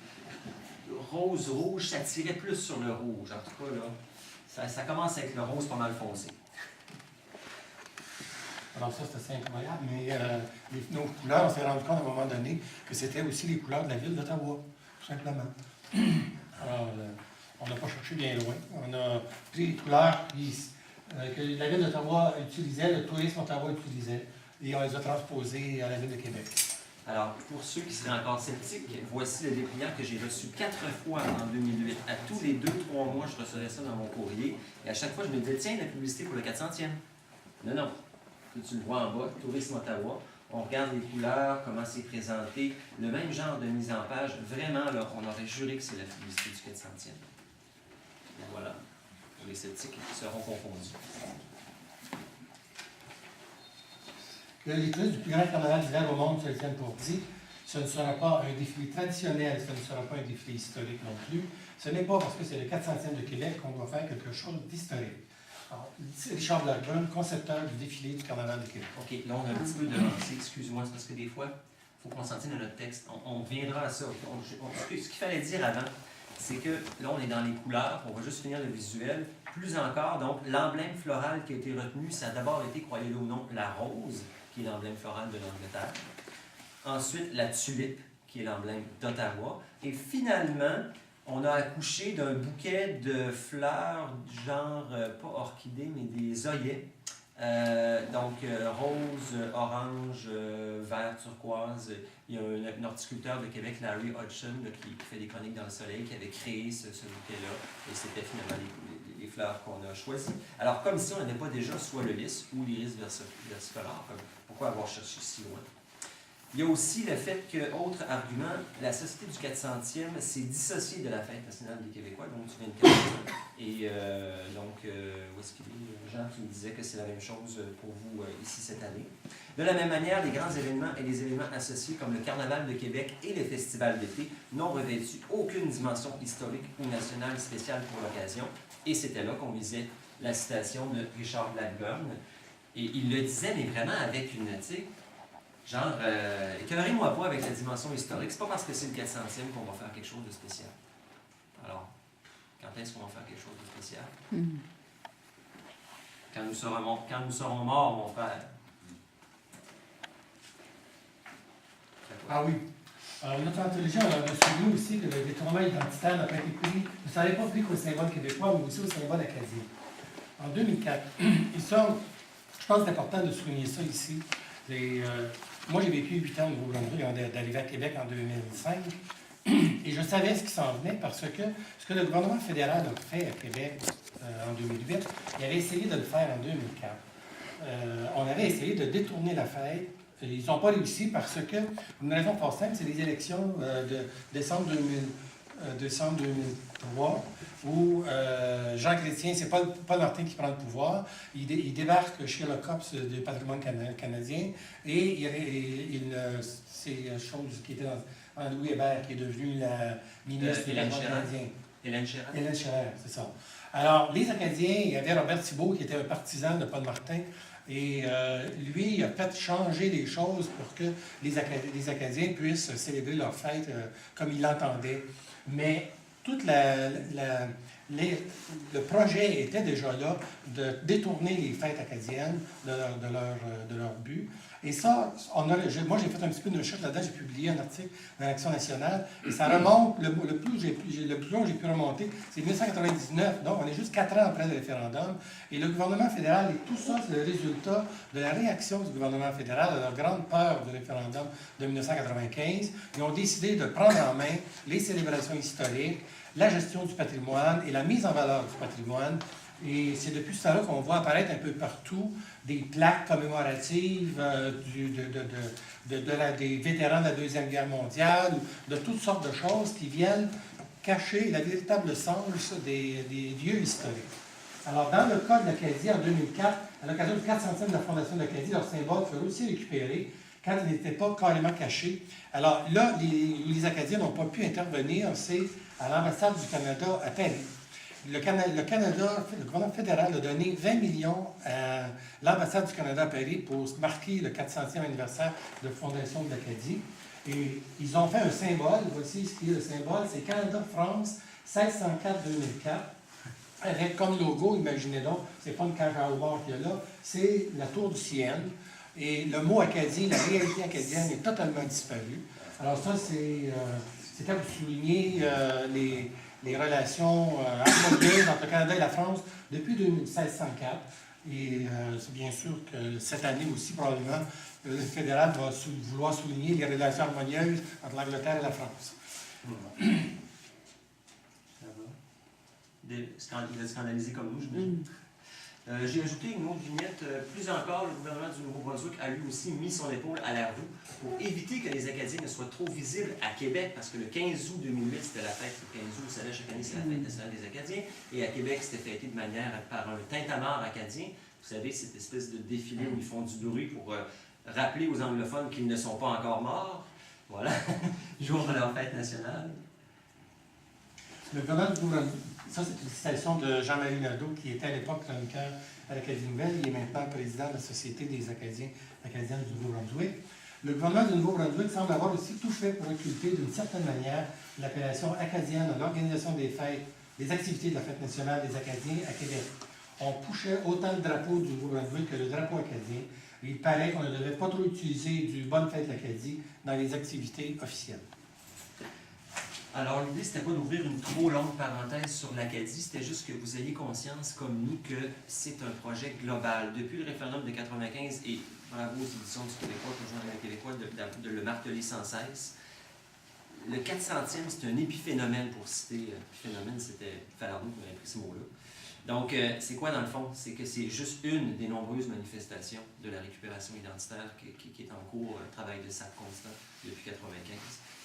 rose-rouge, ça tirait plus sur le rouge. En tout cas, là, ça commence avec le rose pas mal foncé. Alors ça, c'est assez incroyable, mais nos couleurs, on s'est rendu compte à un moment donné que c'était aussi les couleurs de la ville d'Ottawa, tout simplement. Alors, on n'a pas cherché bien loin. On a pris les couleurs que la ville d'Ottawa utilisait, le tourisme Ottawa utilisait, et on les a transposées à la ville de Québec. Alors, pour ceux qui seraient encore sceptiques, voici le dépliant que j'ai reçu 4 fois en 2008. À tous les 2-3 mois, je recevais ça dans mon courrier. Et à chaque fois, je me disais, tiens, la publicité pour le 400e. Non. Tu le vois en bas, Tourisme Ottawa. On regarde les couleurs, comment c'est présenté. Le même genre de mise en page. Vraiment, là, on aurait juré que c'est la publicité du 400e. Et voilà. Pour les sceptiques qui seront confondus. Que les touristes du plus grand carnaval d'hiver au monde se le tiennent pour dit, ce ne sera pas un défilé traditionnel, ce ne sera pas un défilé historique non plus. Ce n'est pas parce que c'est le 400e de Québec qu'on doit faire quelque chose d'historique. Alors, c'est Richard Blackburn, concepteur du défilé du carnaval de Québec. OK, là, on a un petit peu devancé, excuse-moi, c'est parce que des fois, il faut qu'on s'en tienne à notre texte. On reviendra à ça. Ce qu'il fallait dire avant, c'est que là, on est dans les couleurs, on va juste finir le visuel. Plus encore, donc, l'emblème floral qui a été retenu, ça a d'abord été, croyez-le ou non, la rose, qui est l'emblème floral de l'Angleterre. Ensuite, la tulipe, qui est l'emblème d'Ottawa. Et finalement, on a accouché d'un bouquet de fleurs du genre, pas orchidées, mais des œillets. Donc, rose, orange, vert, turquoise. Il y a un horticulteur de Québec, Larry Hodgson, là, qui fait des chroniques dans le soleil, qui avait créé ce bouquet-là. Et c'était finalement les fleurs qu'on a choisies. Alors, comme si on n'avait pas déjà soit le lys ou l'iris versicolare. Pourquoi avoir cherché si loin? Il y a aussi le fait que, autre argument, la Société du 400e s'est dissociée de la Fête nationale des Québécois, donc tu viens de Québec. Et où est-ce qu'il est? Jean qui me disait que c'est la même chose pour vous ici cette année. De la même manière, les grands événements et les événements associés comme le Carnaval de Québec et le Festival d'été n'ont revêtu aucune dimension historique ou nationale spéciale pour l'occasion. Et c'était là qu'on visait la citation de Richard Blackburn. Et il le disait, mais vraiment avec une, tu sais, genre, écœurez-moi pas avec la dimension historique. C'est pas parce que c'est le 400e qu'on va faire quelque chose de spécial. Alors, quand est-ce qu'on va faire quelque chose de spécial? Quand nous serons morts, mon frère. Ah oui. Alors, notre anthologie, on a souligné aussi que le détournement identitaire n'a pas été pris, ne s'en est pas pris qu'au symbole québécois, mais aussi au symbole acadien. En 2004, et ça, je pense que c'est important de souligner ça ici. Moi, j'ai vécu 8 ans au Nouveau-Brunswick avant d'arriver à Québec en 2005. Et je savais ce qui s'en venait parce que ce que le gouvernement fédéral a fait à Québec en 2008, il avait essayé de le faire en 2004. On avait essayé de détourner la fête. Ils n'ont pas réussi parce que, une raison fort simple, c'est les élections de décembre 2003 où Jean Chrétien, c'est Paul Martin qui prend le pouvoir. Il débarque chez le COPS du patrimoine canadien et ces choses qui étaient dans Louis Hébert, qui est devenu la ministre du patrimoine canadien. Hélène Chérard. Hélène Chérard, c'est ça. Alors, les Acadiens, il y avait Robert Thibault qui était un partisan de Paul Martin. Et lui, il a fait changer les choses pour que les Acadiens puissent célébrer leur fête comme ils l'entendaient. Mais toute le projet était déjà là de détourner les fêtes acadiennes de leur but. Et ça, moi j'ai fait un petit peu de recherche là-dedans, j'ai publié un article dans l'Action nationale, et ça remonte, le plus long que j'ai pu remonter, c'est 1999, donc on est juste 4 ans après le référendum, et le gouvernement fédéral, et tout ça, c'est le résultat de la réaction du gouvernement fédéral à leur grande peur du référendum de 1995. Ils ont décidé de prendre en main les célébrations historiques, la gestion du patrimoine et la mise en valeur du patrimoine. Et c'est depuis ce temps-là qu'on voit apparaître un peu partout des plaques commémoratives des vétérans de la Deuxième Guerre mondiale, de toutes sortes de choses qui viennent cacher la véritable sens des lieux historiques. Alors, dans le cas de l'Acadie, en 2004, à l'occasion du 400e de la Fondation de l'Acadie, leur symbole fut aussi récupéré quand il n'était pas carrément caché. Alors là, les Acadiens n'ont pas pu intervenir, c'est à l'ambassade du Canada à Paris. Le gouvernement fédéral a donné 20 millions à l'ambassade du Canada à Paris pour marquer le 400e anniversaire de fondation de l'Acadie. Et ils ont fait un symbole, voici ce qui est le symbole, c'est Canada-France 1604-2004, avec comme logo, imaginez donc, c'est pas une cage à homard qu'il y a là, c'est la tour du Sienne. Et le mot acadien, la réalité acadienne est totalement disparue. Alors ça, c'était pour souligner les relations harmonieuses entre le Canada et la France depuis 1604. Et c'est bien sûr que cette année aussi, probablement, le fédéral va vouloir souligner les relations harmonieuses entre l'Angleterre et la France. Vous êtes scandalisé comme nous, j'imagine. J'ai ajouté une autre vignette. Plus encore, le gouvernement du Nouveau-Brunswick a lui aussi mis son épaule à la roue pour éviter que les Acadiens ne soient trop visibles à Québec, parce que le 15 août 2008, c'était la fête. Le 15 août, vous savez, chaque année, c'est la fête nationale des Acadiens. Et à Québec, c'était fêté de manière par un tintamarre acadien. Vous savez, cette espèce de défilé où ils font du bruit pour rappeler aux anglophones qu'ils ne sont pas encore morts. Voilà, jour de leur fête nationale. Le gouvernement du Nouveau-Brunswick, ça c'est une citation de Jean-Marie Nadeau, qui était à l'époque chroniqueur à l'Acadie Nouvelle. Il est maintenant président de la Société des Acadiens du Nouveau-Brunswick. Le gouvernement du Nouveau-Brunswick semble avoir aussi tout fait pour occulter d'une certaine manière l'appellation acadienne à l'organisation des fêtes, des activités de la fête nationale des Acadiens à Québec. On couchait autant le drapeau du Nouveau-Brunswick que le drapeau acadien. Il paraît qu'on ne devait pas trop utiliser du Bonne Fête de l'Acadie dans les activités officielles. Alors, l'idée, c'était pas d'ouvrir une trop longue parenthèse sur l'Acadie, c'était juste que vous ayez conscience, comme nous, que c'est un projet global. Depuis le référendum de 95, et bravo aux éditions du Québécois, toujours avec le Québécois, de le marteler sans cesse, le 400e, c'est un épiphénomène, pour citer. Épiphénomène, c'était Falardeau qui avait pris ce mot-là. Donc, c'est quoi dans le fond? C'est que c'est juste une des nombreuses manifestations de la récupération identitaire qui est en cours, travail de SAC constant depuis 95.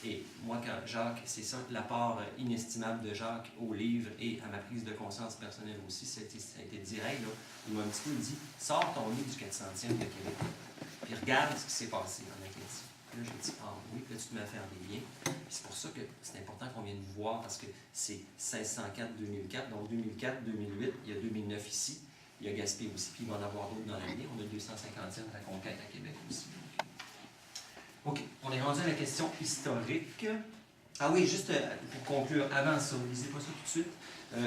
Et moi, quand Jacques, c'est ça, l'apport inestimable de Jacques au livre et à ma prise de conscience personnelle aussi, ça a été direct. Là. Il m'a un petit peu dit, sors ton livre du 400e de Québec, puis regarde ce qui s'est passé en Acadie. Là, j'ai dit, ah oui, puis là, tu te mets à faire des liens. Puis c'est pour ça que c'est important qu'on vienne vous voir, parce que c'est 1604-2004, donc 2004-2008, il y a 2009 ici, il y a Gaspé aussi, puis il va en avoir d'autres dans l'année. On a 250e de la conquête à Québec aussi. OK, on est rendu à la question historique. Ah oui, juste pour conclure, avant ça, ne lisez pas ça tout de suite,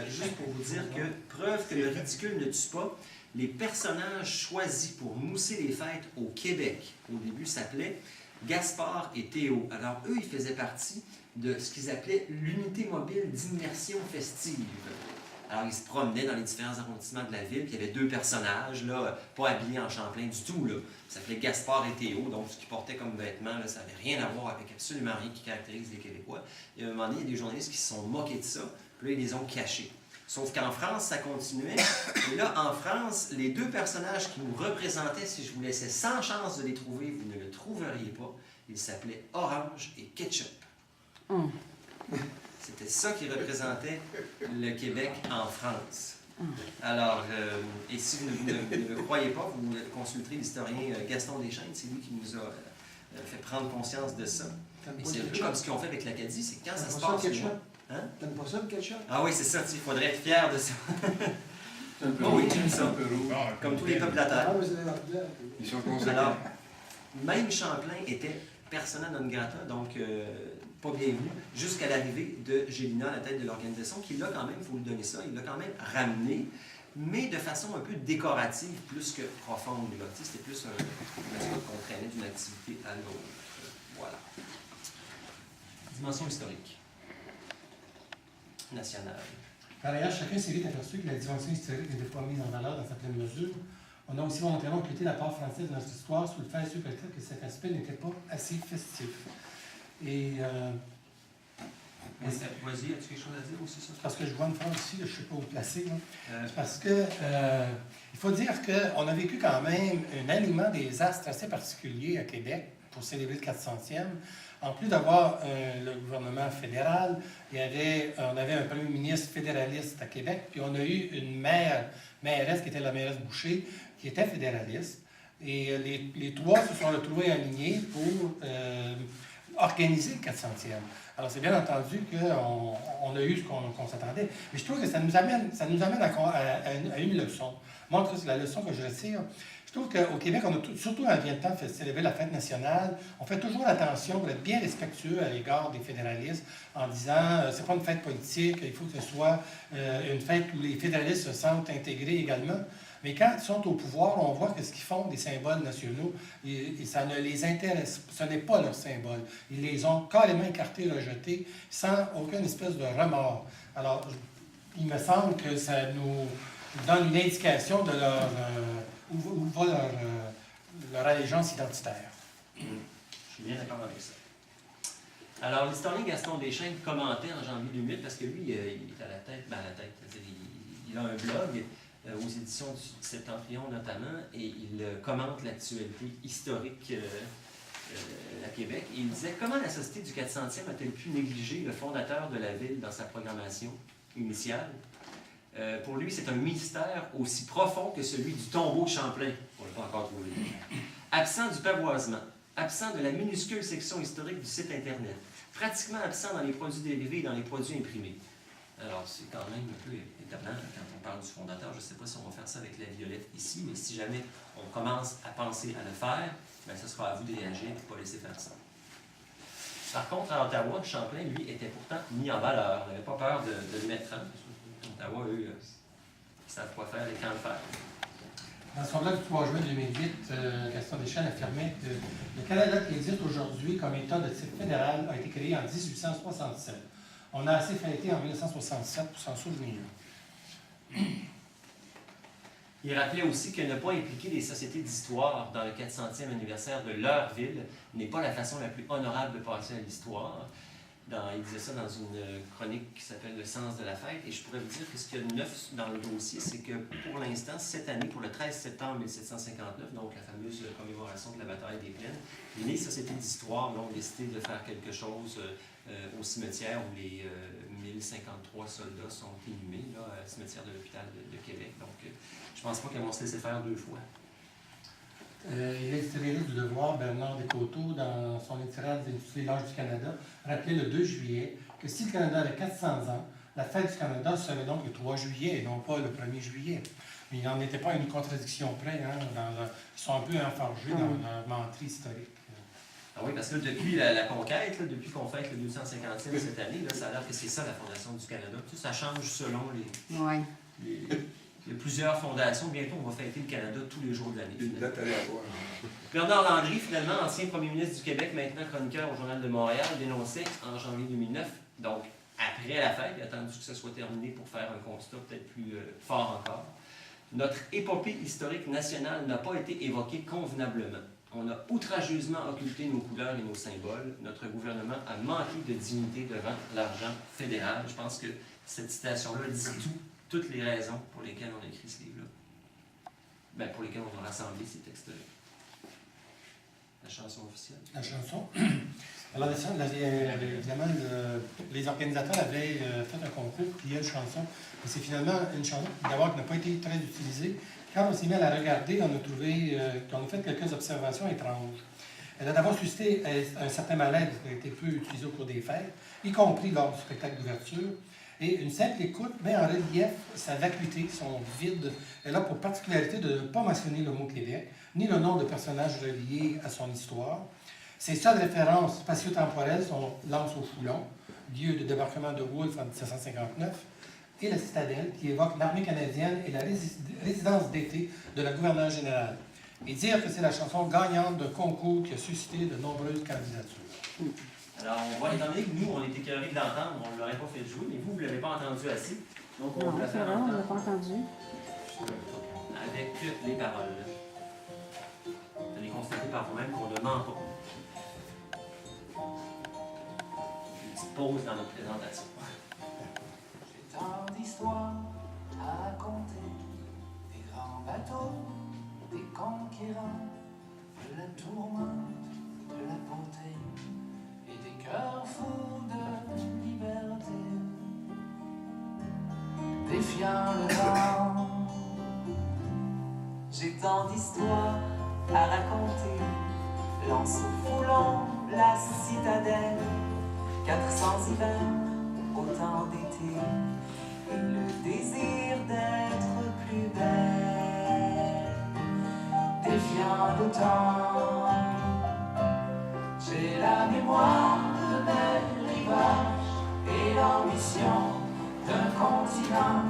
juste pour vous dire que, preuve que le ridicule ne tue pas, les personnages choisis pour mousser les fêtes au Québec, au début s'appelaient Gaspard et Théo. Alors, eux, ils faisaient partie de ce qu'ils appelaient l'unité mobile d'immersion festive. Alors, ils se promenaient dans les différents arrondissements de la ville, puis il y avait deux personnages, là, pas habillés en Champlain du tout, là. Ça s'appelait Gaspard et Théo, donc ce qu'ils portaient comme vêtements, là, ça n'avait rien à voir avec absolument rien qui caractérise les Québécois. Et à un moment donné, il y a des journalistes qui se sont moqués de ça, puis là, ils les ont cachés. Sauf qu'en France, ça continuait. Et là, en France, les deux personnages qui nous représentaient, si je vous laissais sans chance de les trouver, vous ne le trouveriez pas. Ils s'appelaient Orange et Ketchup. C'était ça qui représentait le Québec en France. Alors, et si vous ne me croyez pas, vous consulterez l'historien Gaston Deschênes, c'est lui qui nous a fait prendre conscience de ça. Et c'est un peu comme ce qu'ils ont fait avec l'Acadie, c'est que quand ça se passe... Hein? T'aimes pas ça, le ketchup? Ah oui, c'est ça, il faudrait être fier de ça. C'est un peu Oh oui, j'aime ça. rouge. Comme tous les peuples de la Terre. Ah, mais c'est Ils sont conséquents. Alors, même Champlain était persona non grata, donc pas bienvenu, jusqu'à l'arrivée de Gélinas à la tête de l'organisation, qui l'a quand même, il faut lui donner ça, il l'a quand même ramené, mais de façon un peu décorative, plus que profonde. C'était plus un mascotte qu'on traînait d'une activité à l'autre. Voilà. Dimension historique. Nationale. Par ailleurs, chacun s'est vite aperçu que la dimension historique n'était pas mise en valeur dans sa pleine mesure. On a aussi volontairement occulté la part française de notre histoire sous le fait que cet aspect n'était pas assez festif. Et... Vas-y, as-tu quelque chose à dire aussi, ça? Parce que je vois une phrase ici, je ne sais pas où placer. C'est parce que il faut dire qu'on a vécu quand même un alignement des astres assez particulier à Québec pour célébrer le 400e. En plus d'avoir le gouvernement fédéral, on avait un premier ministre fédéraliste à Québec, puis on a eu une mairesse qui était la mairesse Boucher, qui était fédéraliste. Et les trois se sont retrouvés alignés pour organiser le 400e. Alors, c'est bien entendu qu'on a eu ce qu'on s'attendait. Mais je trouve que ça nous amène à une leçon. Moi, en tout cas, c'est la leçon que je retire. Je trouve qu'au Québec, on a surtout en vient de temps fait célébrer la fête nationale. On fait toujours attention pour être bien respectueux à l'égard des fédéralistes en disant c'est pas une fête politique, il faut que ce soit une fête où les fédéralistes se sentent intégrés également. Mais quand ils sont au pouvoir, on voit que ce qu'ils font des symboles nationaux, et ça ne les intéresse, ce n'est pas leur symbole. Ils les ont carrément écartés, rejetés, sans aucune espèce de remords. Alors, il me semble que ça nous donne une indication de où va leur allégeance identitaire. Je suis bien d'accord avec ça. Alors, l'historien Gaston Deschênes commentait en janvier 2008, parce que lui, il est à la tête, c'est-à-dire il a un blog aux éditions du Septentrion notamment, et il commente l'actualité historique à Québec. Et il disait comment la Société du 400e a-t-elle pu négliger le fondateur de la ville dans sa programmation initiale? Pour lui, c'est un mystère aussi profond que celui du tombeau Champlain. On ne l'a pas encore trouvé. Absent du pavoisement, absent de la minuscule section historique du site Internet, pratiquement absent dans les produits dérivés et dans les produits imprimés. Alors, c'est quand même un peu étonnant quand on parle du fondateur. Je ne sais pas si on va faire ça avec la violette ici, mais si jamais on commence à penser à le faire, bien, ce sera à vous de réagir et de ne pas laisser faire ça. Par contre, à Ottawa, Champlain, lui, était pourtant mis en valeur. On n'avait pas peur de le mettre en. Ottawa, eux, ils savent quoi faire et quand le faire. Dans son blog du 3 juin 2008, Gaston Deschênes affirmait que le Canada qui existe aujourd'hui comme État de type fédéral a été créé en 1867. On a assez fêté en 1967 pour s'en souvenir. Il rappelait aussi que ne pas impliquer les sociétés d'histoire dans le 400e anniversaire de leur ville n'est pas la façon la plus honorable de passer à l'histoire. Il disait ça dans une chronique qui s'appelle « Le sens de la fête ». Et je pourrais vous dire que ce qu'il y a de neuf dans le dossier, c'est que pour l'instant, cette année, pour le 13 septembre 1759, donc la fameuse commémoration de la bataille des Plaines, les sociétés d'histoire ont décidé de faire quelque chose au cimetière où les 1053 soldats sont inhumés, là, au cimetière de l'hôpital de Québec. Donc, je pense pas qu'ils vont se laisser faire deux fois. L'éditorialiste du Devoir, Bernard Descoteaux, dans son éditorial des Industries de l'Âge du Canada, rappelait le 2 juillet que si le Canada avait 400 ans, la fête du Canada serait donc le 3 juillet et non pas le 1er juillet. Mais il n'en était pas à une contradiction près. Hein, ils sont un peu enfargés dans leur menterie historique. Ah oui, parce que depuis la conquête, là, depuis qu'on fête le 250e cette année, là, ça a l'air que c'est ça la fondation du Canada. Tu sais, ça change selon les Il y a plusieurs fondations. Bientôt, on va fêter le Canada tous les jours de l'année. Une date aléatoire. Bernard Landry, finalement, ancien premier ministre du Québec, maintenant chroniqueur au Journal de Montréal, dénonçait en janvier 2009, donc après la fête, il a attendu que ça soit terminé pour faire un constat peut-être plus fort encore. Notre épopée historique nationale n'a pas été évoquée convenablement. On a outrageusement occulté nos couleurs et nos symboles. Notre gouvernement a manqué de dignité devant l'argent fédéral. Je pense que cette citation-là dit toutes les raisons pour lesquelles on a écrit ce livre-là. Ben, pour lesquelles on a rassemblé ces textes-là. La chanson officielle. La chanson. Alors, évidemment, les organisateurs avaient fait un concours pour qu'il y ait une chanson. Mais c'est finalement une chanson, d'abord, qui n'a pas été très utilisée. Quand on s'est mis à la regarder, on a trouvé qu'on a fait quelques observations étranges. Elle a d'abord suscité un certain malaise qui a été peu utilisé au cours des fêtes, y compris lors du spectacle d'ouverture. Et une simple écoute met en relief sa vacuité, son vide. Elle a pour particularité de ne pas mentionner le mot Québec, ni le nom de personnages reliés à son histoire. Ses seules références spatio-temporelles sont l'Anse au Foulon, lieu de débarquement de Wolfe en 1759, et la Citadelle, qui évoque l'armée canadienne et la résidence d'été de la gouverneure générale. Et dire que c'est la chanson gagnante d'un concours qui a suscité de nombreuses candidatures. Alors, on va, étant donné que nous, on était écœurés de l'entendre, on ne l'aurait pas fait jouer, mais vous ne l'avez pas entendu assez. Donc, on va vous Non, la c'est faire vrai, on ne l'a entendre pas entendu. avec les paroles. Vous allez constater par vous-même qu'on ne ment pas. Une petite pause dans notre présentation. J'ai tant d'histoires à raconter, des grands bateaux, des conquérants, de la tourmente, de la beauté, et des cœurs fous de liberté, défiant le vent. J'ai tant d'histoires à raconter, L'Anse au Foulon, la Citadelle, 400 hivers, autant d'été, et le désir d'être plus belle, défiant le temps. J'ai la mémoire de mes rivages et l'ambition d'un continent.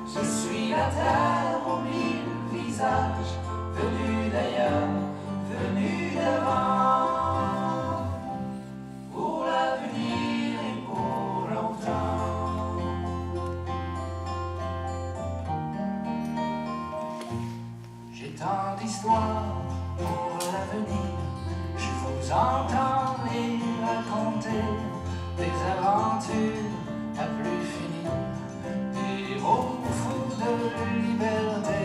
Je suis la terre aux mille visages, venu d'ailleurs, venu d'avant, pour l'avenir et pour longtemps. J'ai tant d'histoires pour l'avenir, je vous entends les raconter, des aventures à plus finir, des héros fous de liberté,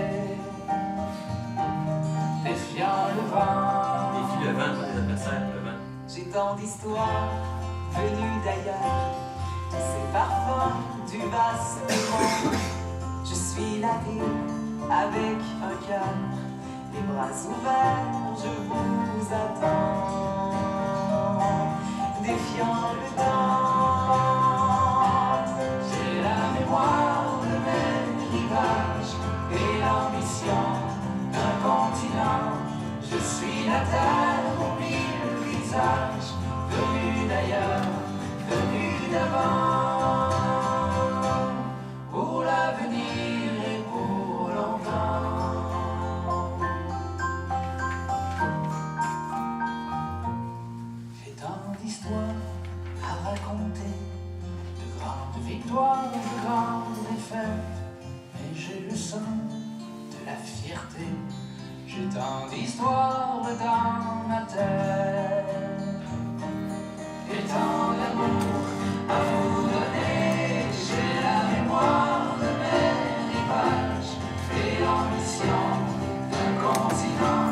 défiant le vent. Défie le vent, pas des adversaires, le vent. J'ai tant d'histoires venues d'ailleurs, tous ces parfums du vaste monde. Je suis la ville avec un cœur, les bras ouverts, je vous attends, défiant le temps. J'ai la mémoire de mes rivages et l'ambition d'un continent. Je suis la terre aux mille visages, venu d'ailleurs, venu d'avant, pour l'avenir et pour longtemps. J'ai tant d'histoires à raconter, de grandes victoires, de grandes défaites, mais j'ai le sang de la fierté. J'ai tant d'histoires dans ma tête et tant d'amour à vous donner. J'ai la mémoire de mes rivages et l'ambition d'un continent.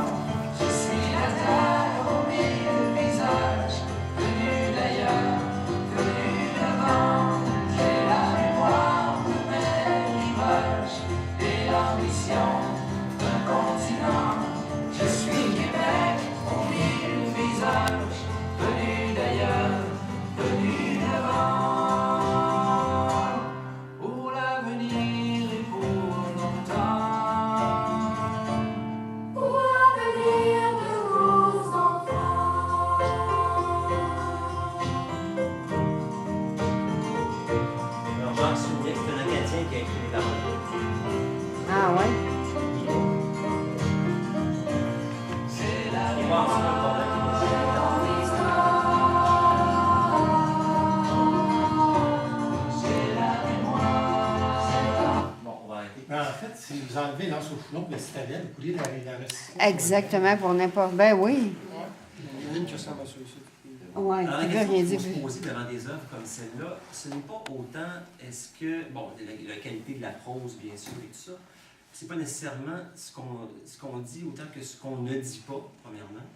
Je suis la terre aux mille visages, venu d'ailleurs, venu d'avant. J'ai la mémoire de mes rivages et l'ambition d'un continent. Je suis Québec aux mille visages, venu d'ailleurs, venu d'avant, pour l'avenir et pour longtemps, pour l'avenir de vos enfants. Alors, Jacques Sounier, c'est un Acadien qui a écrit les paroles. Ah ouais? Il va en faire un problème. Bon, on va arrêter. Mais en fait, si vous enlevez l'anse au foulon, le citadelle, vous pourriez la recycler. Exactement, pour n'importe... Ben oui. Il y en a une qui ressemble à celui-ci. Ouais, Alors, la qui veut question rien qu'il dire. faut se poser devant des œuvres comme celle-là, ce n'est pas autant est-ce que, bon, la qualité de la prose, bien sûr, et tout ça, c'est pas nécessairement ce qu'on dit autant que ce qu'on ne dit pas, premièrement.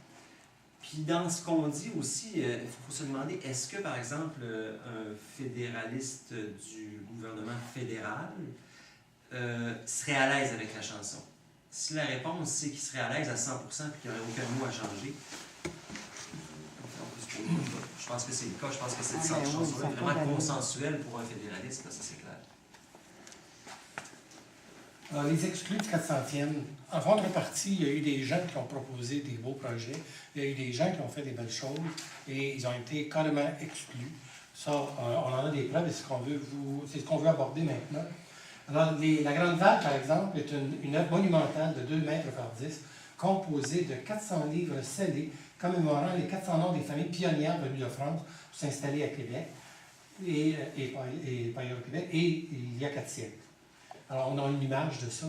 Puis dans ce qu'on dit aussi, il faut se demander, est-ce que, par exemple, un fédéraliste du gouvernement fédéral serait à l'aise avec la chanson? Si la réponse, c'est qu'il serait à l'aise à 100% et qu'il n'y aurait aucun mot à changer, je pense que c'est le cas. Je pense que cette Ah, ben oui, chanson ça est fait vraiment d'allure. consensuelle pour un fédéraliste, ça c'est clair. Alors, les exclus du 400e, en contrepartie, il y a eu des gens qui ont proposé des beaux projets, il y a eu des gens qui ont fait des belles choses et ils ont été carrément exclus. Ça, on en a des preuves et c'est ce qu'on veut aborder maintenant. Alors, la Grande Vague, par exemple, est une œuvre monumentale de 2 mètres par 10, composée de 400 livres scellés commémorant les 400 noms des familles pionnières venues de France pour s'installer à Québec et pailleurs au Québec, et il y a 4 siècles. Alors, on a une image de ça.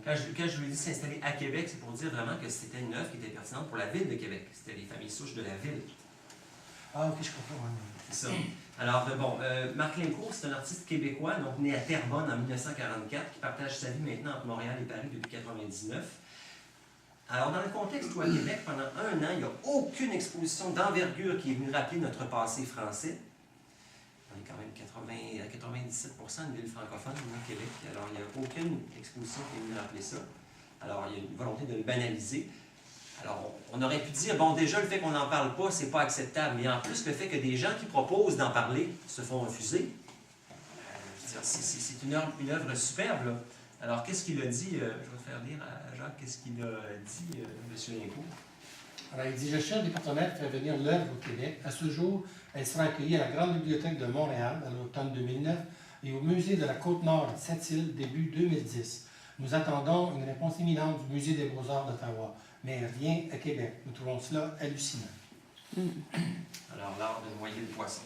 Quand je lui ai dit s'installer à Québec, c'est pour dire vraiment que c'était une œuvre qui était pertinente pour la ville de Québec. C'était les familles souches de la ville. Ah, ok, je comprends. Ouais. C'est ça. Alors, Marc Lincourt, c'est un artiste québécois, donc né à Terrebonne en 1944, qui partage sa vie maintenant entre Montréal et Paris depuis 1999. Alors, dans le contexte où à Québec, pendant 1 an, il n'y a aucune exposition d'envergure qui est venue rappeler notre passé français. On est quand même 97% de ville francophone au Québec. Alors, il n'y a aucune exposition qui est venue rappeler ça. Alors, il y a une volonté de le banaliser. Alors, on aurait pu dire, bon, déjà, le fait qu'on n'en parle pas, c'est pas acceptable. Mais en plus, le fait que des gens qui proposent d'en parler se font refuser, je veux dire, c'est une œuvre superbe, là. Alors, qu'est-ce qu'il a dit? Je vais faire lire à Jacques, qu'est-ce qu'il a dit, M. Lincourt? Alors, il dit, je cherche des partenaires pour faire venir l'œuvre au Québec. À ce jour, elle sera accueillie à la Grande Bibliothèque de Montréal à l'automne 2009 et au Musée de la Côte-Nord à Sept-Îles début 2010. Nous attendons une réponse imminente du Musée des Beaux-Arts d'Ottawa, mais rien à Québec. Nous trouvons cela hallucinant. Alors, l'art de noyer le poisson.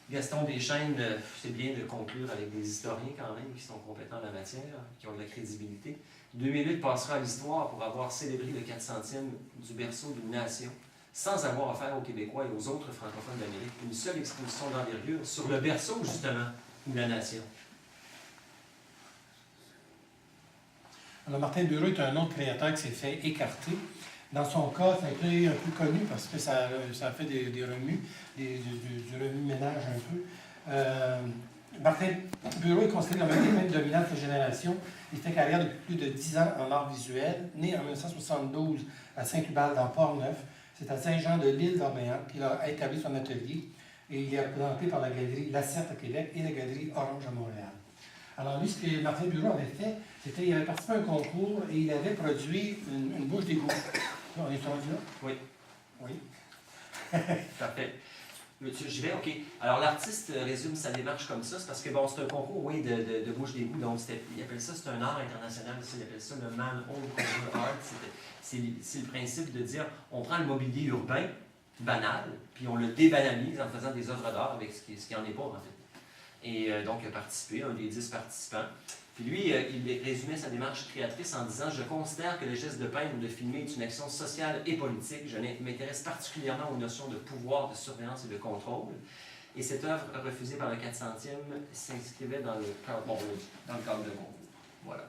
Gaston Deschênes, c'est bien de conclure avec des historiens quand même qui sont compétents en la matière, qui ont de la crédibilité. 2008 passera à l'histoire pour avoir célébré le 400e du berceau d'une nation, sans avoir offert aux Québécois et aux autres francophones d'Amérique une seule exposition d'envergure sur le berceau, justement, de la nation. Alors, Martin Bureau est un autre créateur qui s'est fait écarter. Dans son cas, ça a été un peu connu parce que ça a fait des remue, du remue-ménage un peu. Martin Bureau est considéré comme un des mêmes dominants de sa génération. Il fait carrière depuis plus de 10 ans en art visuel. Né en 1972 à Saint-Hubert dans Port-Neuf, c'est à Saint-Jean de l'Île d'Orléans qu'il a établi son atelier et il est représenté par la galerie Lacerte à Québec et la galerie Orange à Montréal. Alors lui, ce que Martin Bureau avait fait, c'était qu'il avait participé à un concours et il avait produit une bouche d'égout. On est rendu là? Oui. Oui. Parfait. J'y vais, OK. Alors, l'artiste résume sa démarche comme ça. C'est parce que, bon, c'est un concours, oui, de bouche d'égout. Donc, il appelle ça, c'est un art international. Il appelle ça le Man-Owned Culture Art. C'est le principe de dire, on prend le mobilier urbain, banal, puis on le débanalise en faisant des œuvres d'art avec ce qui en est pas, en fait. Et donc, il a participé, un des 10 participants. Puis lui, il résumait sa démarche créatrice en disant « Je considère que le geste de peindre ou de filmer est une action sociale et politique. Je m'intéresse particulièrement aux notions de pouvoir, de surveillance et de contrôle. » Et cette œuvre, refusée par le 400e, s'inscrivait dans le cadre de concours. Voilà.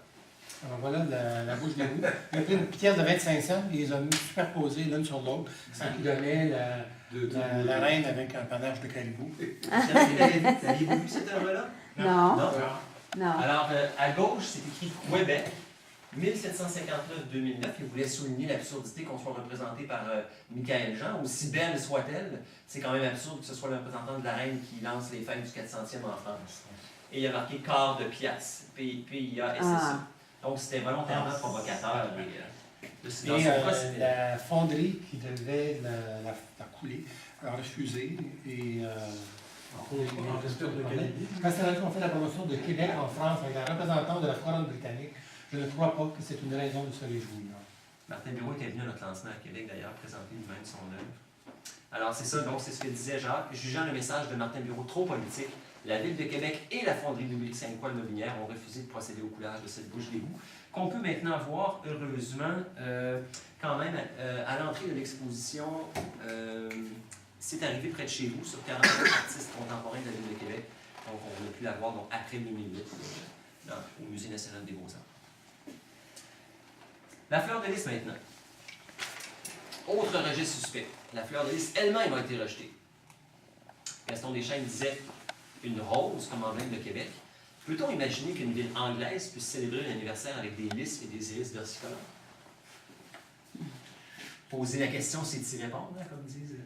Alors voilà la bouche d'égout. Il a pris une pièce de 25 cents et il les a mis superposées l'une sur l'autre, ce qui donnait la reine avec un panache de caribou. Aviez-vous vu cette œuvre-là? Non. Non? Non. Alors, à gauche, c'est écrit Québec, 1759-2009. Il voulait souligner l'absurdité qu'on soit représenté par Michael Jean. Aussi belle soit-elle, c'est quand même absurde que ce soit le représentant de la reine qui lance les fêtes du 400e en France. Et il y a marqué quart de pièce, P-I-A-S-S-E. Ah. Donc, c'était volontairement provocateur. Et la fonderie qui devait la couler a refusé et Quand c'est rendu qu'on fait la promotion de Québec en France avec la représentante de la couronne britannique, je ne crois pas que c'est une raison de se réjouir. Martin Bureau était venu à notre lancement à Québec, d'ailleurs, présenter lui-même son œuvre. Alors, c'est ça, donc, c'est ce que disait Jacques. Jugeant le message de Martin Bureau trop politique, la Ville de Québec et la fonderie Louis Sainte-Croix-Lobinière ont refusé de procéder au coulage de cette bouche d'égout, qu'on peut maintenant voir, heureusement, quand même, à l'entrée de l'exposition. C'est arrivé près de chez vous, sur 40 artistes contemporains de la Ville de Québec. Donc, on a pu la voir donc, après 2008, au Musée national des Beaux-Arts. La fleur de lys maintenant. Autre registre suspect. La fleur de lys elle-même a été rejetée. Gaston Deschênes disait une rose comme emblème de Québec. Peut-on imaginer qu'une ville anglaise puisse célébrer l'anniversaire avec des lys et des iris versicolores? Poser la question, c'est d'y répondre, hein, comme disent.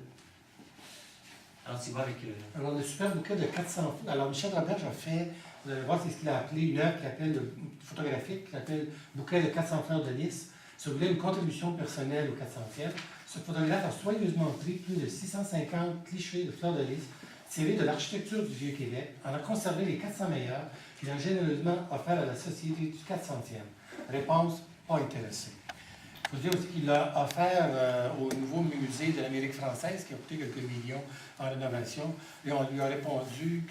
Alors, tu vas avec. Alors, le super bouquet de 400 fleurs. Alors, Michel Roberge a fait, vous allez voir, c'est ce qu'il a appelé une œuvre qu'il appelle photographique, qu'il appelle Bouquet de 400 fleurs de lys. Si vous voulez une contribution personnelle au 400e, ce photographe a soigneusement pris plus de 650 clichés de fleurs de lys tirés de l'architecture du Vieux-Québec, en a conservé les 400 meilleurs qu'il a généreusement offerts à la Société du 400e. Réponse, pas intéressé. Il faut dire aussi qu'il l'a offert au nouveau musée de l'Amérique française, qui a coûté quelques millions en rénovation, et on lui a répondu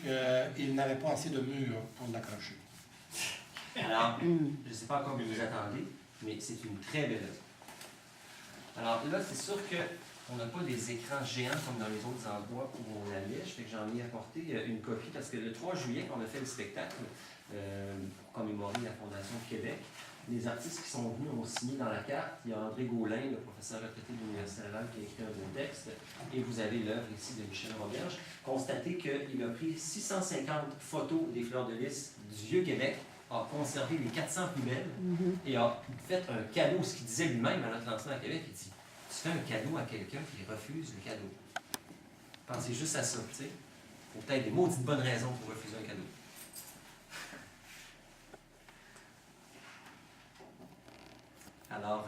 qu'il n'avait pas assez de murs pour l'accrocher. Alors, je ne sais pas à quoi vous vous attendez, mais c'est une très belle œuvre. Alors là, c'est sûr qu'on n'a pas des écrans géants comme dans les autres endroits où on la lèche, fait que j'en ai apporté une copie parce que le 3 juillet, quand on a fait le spectacle pour commémorer la Fondation de Québec, les artistes qui sont venus ont signé dans la carte. Il y a André Gaulin, le professeur retraité de l'Université Laval, qui a écrit un beau texte, et vous avez l'œuvre ici de Michel Roberge. Constatez qu'il a pris 650 photos des fleurs de lys du Vieux-Québec, a conservé les 400 plus belles et a fait un cadeau, ce qu'il disait lui-même à notre lancement à Québec. Il dit, tu fais un cadeau à quelqu'un qui refuse le cadeau. Pensez juste à ça, tu sais. Il faut peut-être des maudites bonnes raisons pour refuser un cadeau. Alors,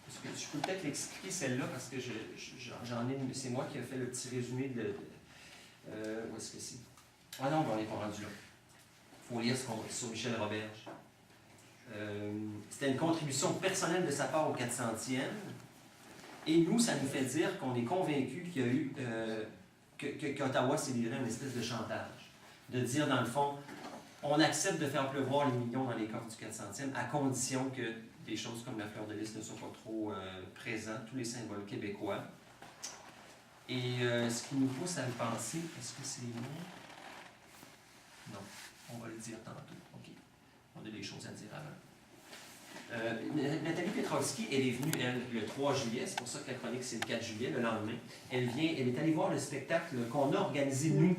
je peux peut-être l'expliquer celle-là parce que j'en ai, c'est moi qui ai fait le petit résumé de où est-ce que c'est? Ah non, on n'est pas rendu là. Il faut lire ce qu'on dit sur Michel Roberge. C'était une contribution personnelle de sa part au 400e. Et nous, ça nous fait dire qu'on est convaincus qu'il y a eu qu'Ottawa s'est livré à une espèce de chantage. De dire, dans le fond, on accepte de faire pleuvoir les millions dans les coffres du 400e à condition que des choses comme la fleur de lys ne soient pas trop présentes, tous les symboles québécois. Et ce qui nous pousse à le penser, est-ce que c'est moi? Non, on va le dire tantôt. OK. On a des choses à dire avant. Nathalie Petrovski, elle est venue, elle, le 3 juillet, c'est pour ça que la chronique, c'est le 4 juillet, le lendemain. Elle est allée voir le spectacle qu'on a organisé, nous,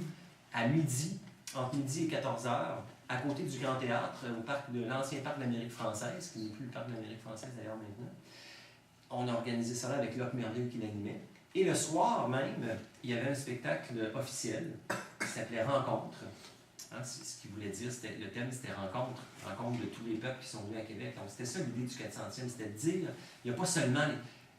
à midi, entre midi et 14h, à côté du Grand Théâtre, au parc de l'ancien parc de l'Amérique française, qui n'est plus le parc de l'Amérique française d'ailleurs maintenant. On a organisé ça là avec Locke Merville qui l'animait. Et le soir même, il y avait un spectacle officiel qui s'appelait Rencontre. Hein, ce qu'il voulait dire, le thème c'était rencontre de tous les peuples qui sont venus à Québec. Donc c'était ça l'idée du 400e, c'était de dire, il n'y a pas seulement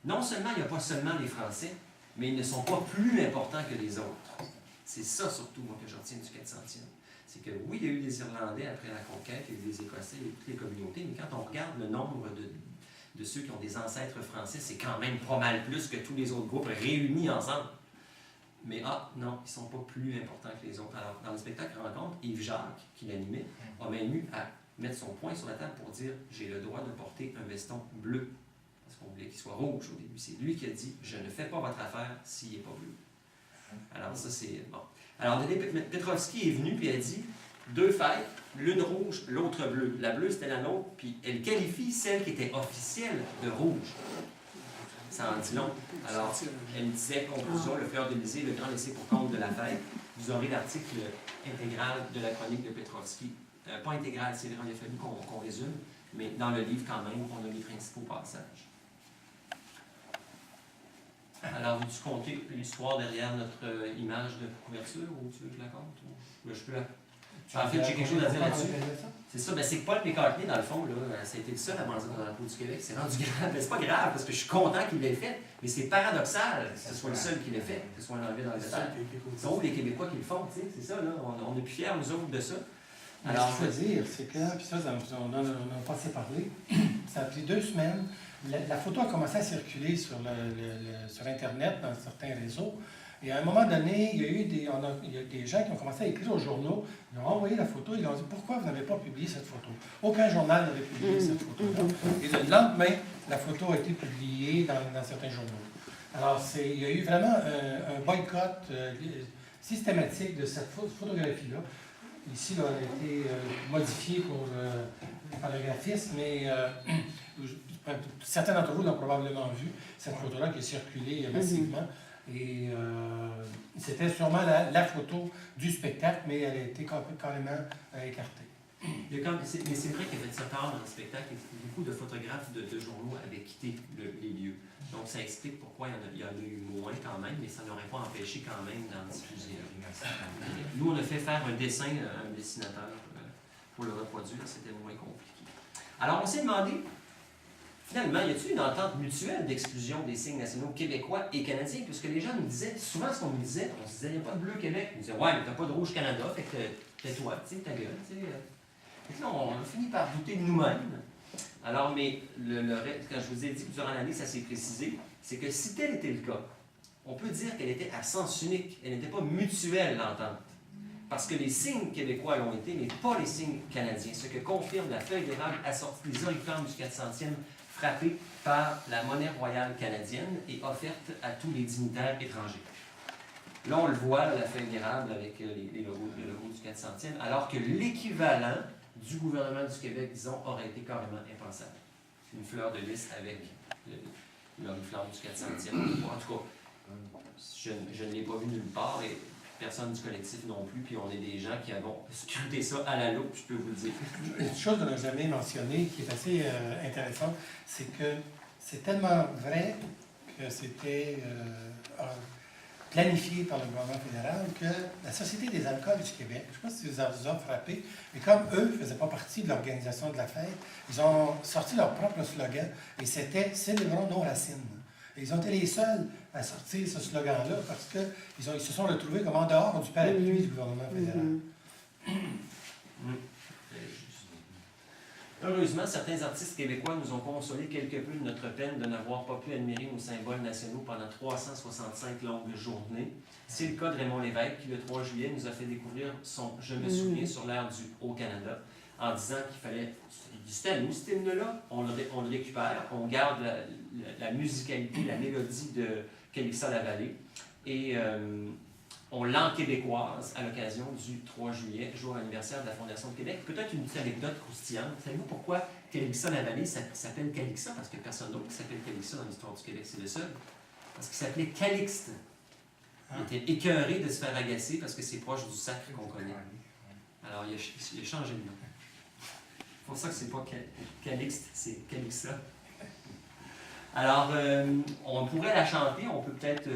non seulement il n'y a pas seulement les Français, mais ils ne sont pas plus importants que les autres. C'est ça surtout, moi, que je retiens du 400e. C'est que oui, il y a eu des Irlandais après la conquête, il y a eu des Écossais, il y a eu toutes les communautés, mais quand on regarde le nombre de ceux qui ont des ancêtres français, c'est quand même pas mal plus que tous les autres groupes réunis ensemble. Mais non, ils ne sont pas plus importants que les autres. Alors, dans le spectacle Rencontre, Yves Jacques, qui l'animait, a même eu à mettre son poing sur la table pour dire « J'ai le droit de porter un veston bleu ». Parce qu'on voulait qu'il soit rouge au début. C'est lui qui a dit « Je ne fais pas votre affaire s'il n'est pas bleu ». Alors, ça, c'est bon. Alors, Petrovski est venu puis elle a dit « Deux fêtes, l'une rouge, l'autre bleue ». La bleue, c'était la nôtre, puis elle qualifie celle qui était officielle de rouge. Ça en dit long. Alors, elle me disait, conclusion, le fleur de lysée, le grand laissé pour compte de la fête. Vous aurez l'article intégral de la chronique de Petrovski. Pas intégral, c'est vrai, il a fallu qu'on résume, mais dans le livre, quand même, on a les principaux passages. Alors, veux-tu compter l'histoire derrière notre image de couverture, ou tu veux que je la compte? Ou je peux la... En fait, j'ai quelque chose à dire là-dessus. C'est ça, ben c'est que Paul McCartney, dans le fond, là, ça a été le seul à brandir le drapeau du Québec. C'est rendu grave. Mais c'est pas grave, parce que je suis content qu'il l'ait fait, mais c'est paradoxal que ce soit le seul qui l'ait fait, que ce soit un enlevé dans les détails. Ils sont où les Québécois qui le font, tu sais, c'est ça, là. On est plus fiers, nous autres, de ça. Alors, ce qu'il faut dire, c'est que, puis ça, on en a pas assez parlé, ça a pris 2 semaines. La photo a commencé à circuler sur Internet, dans certains réseaux. Et à un moment donné, il y a des gens qui ont commencé à écrire aux journaux, ils ont envoyé la photo, ils ont dit « Pourquoi vous n'avez pas publié cette photo? » Aucun journal n'avait publié cette photo-là. Et le lendemain, la photo a été publiée dans certains journaux. Alors, il y a eu vraiment un boycott systématique de cette photographie-là. Ici, là, elle a été modifiée par le graphiste, mais certains d'entre vous l'ont probablement vu, cette photo-là qui a circulé massivement. Et c'était sûrement la photo du spectacle, mais elle a été carrément écartée. Mais c'est vrai qu'il y avait de tard dans le spectacle, beaucoup de photographes de journaux avaient quitté les lieux. Donc ça explique pourquoi il y en a eu moins quand même, mais ça n'aurait pas empêché quand même d'en diffuser. Nous, on a fait faire un dessin à un dessinateur pour le reproduire, c'était moins compliqué. Alors on s'est demandé, finalement, y a-t-il une entente mutuelle d'exclusion des signes nationaux québécois et canadiens? Puisque les gens nous disaient, souvent ce qu'on nous disait, on se disait, il n'y a pas de bleu Québec. On disait, ouais, mais t'as pas de rouge Canada, fait que tais-toi, tu sais, ta gueule, tu sais. Et puis on a fini par douter de nous-mêmes. Alors, mais quand je vous ai dit que durant l'année, ça s'est précisé, c'est que si tel était le cas, on peut dire qu'elle était à sens unique, elle n'était pas mutuelle, l'entente. Parce que les signes québécois l'ont été, mais pas les signes canadiens, ce que confirme la feuille d'érable assortie des oriflammes du 400e frappée par la monnaie royale canadienne et offerte à tous les dignitaires étrangers. Là, on le voit, la feuille d'érable avec le logo du 400e, alors que l'équivalent du gouvernement du Québec, disons, aurait été carrément impensable. Une fleur de lys avec l'oriflamme du 400e. En tout cas, je ne l'ai pas vu nulle part et personne du collectif non plus, puis on est des gens qui avons scruté ça à la loupe, je peux vous le dire. Une chose qu'on n'a jamais mentionnée, qui est assez intéressante, c'est que c'est tellement vrai que c'était planifié par le gouvernement fédéral que la Société des alcools du Québec, je ne sais pas si vous avez frappé, mais comme eux ne faisaient pas partie de l'organisation de la fête, ils ont sorti leur propre slogan et c'était « Célébrons nos racines ». Et ils ont été les seuls à sortir ce slogan-là parce qu'ils se sont retrouvés comme en dehors du parapluie du gouvernement fédéral. Heureusement, certains artistes québécois nous ont consolé quelque peu de notre peine de n'avoir pas pu admirer nos symboles nationaux pendant 365 longues journées. C'est le cas de Raymond Lévesque qui, le 3 juillet, nous a fait découvrir son « Je me souviens » sur l'air du Haut-Canada, en disant qu'il fallait... C'était à nous, cet hymne-là, on le récupère, on garde la musicalité, la mélodie de Calixa-la-Vallée, et on l'enquébécoise à l'occasion du 3 juillet, jour anniversaire de la Fondation de Québec. Peut-être une petite anecdote croustillante. Savez-vous pourquoi Calixa-la-Vallée s'appelle Calixa? Parce qu'il n'y a personne d'autre qui s'appelle Calixa dans l'histoire du Québec, c'est le seul. Parce qu'il s'appelait Calixte. Il était écœuré de se faire agacer parce que c'est proche du sacre qu'on connaît. Alors il a changé de nom. C'est pour ça que c'est pas Calixte, c'est Calixa. Alors, on pourrait la chanter, on peut peut-être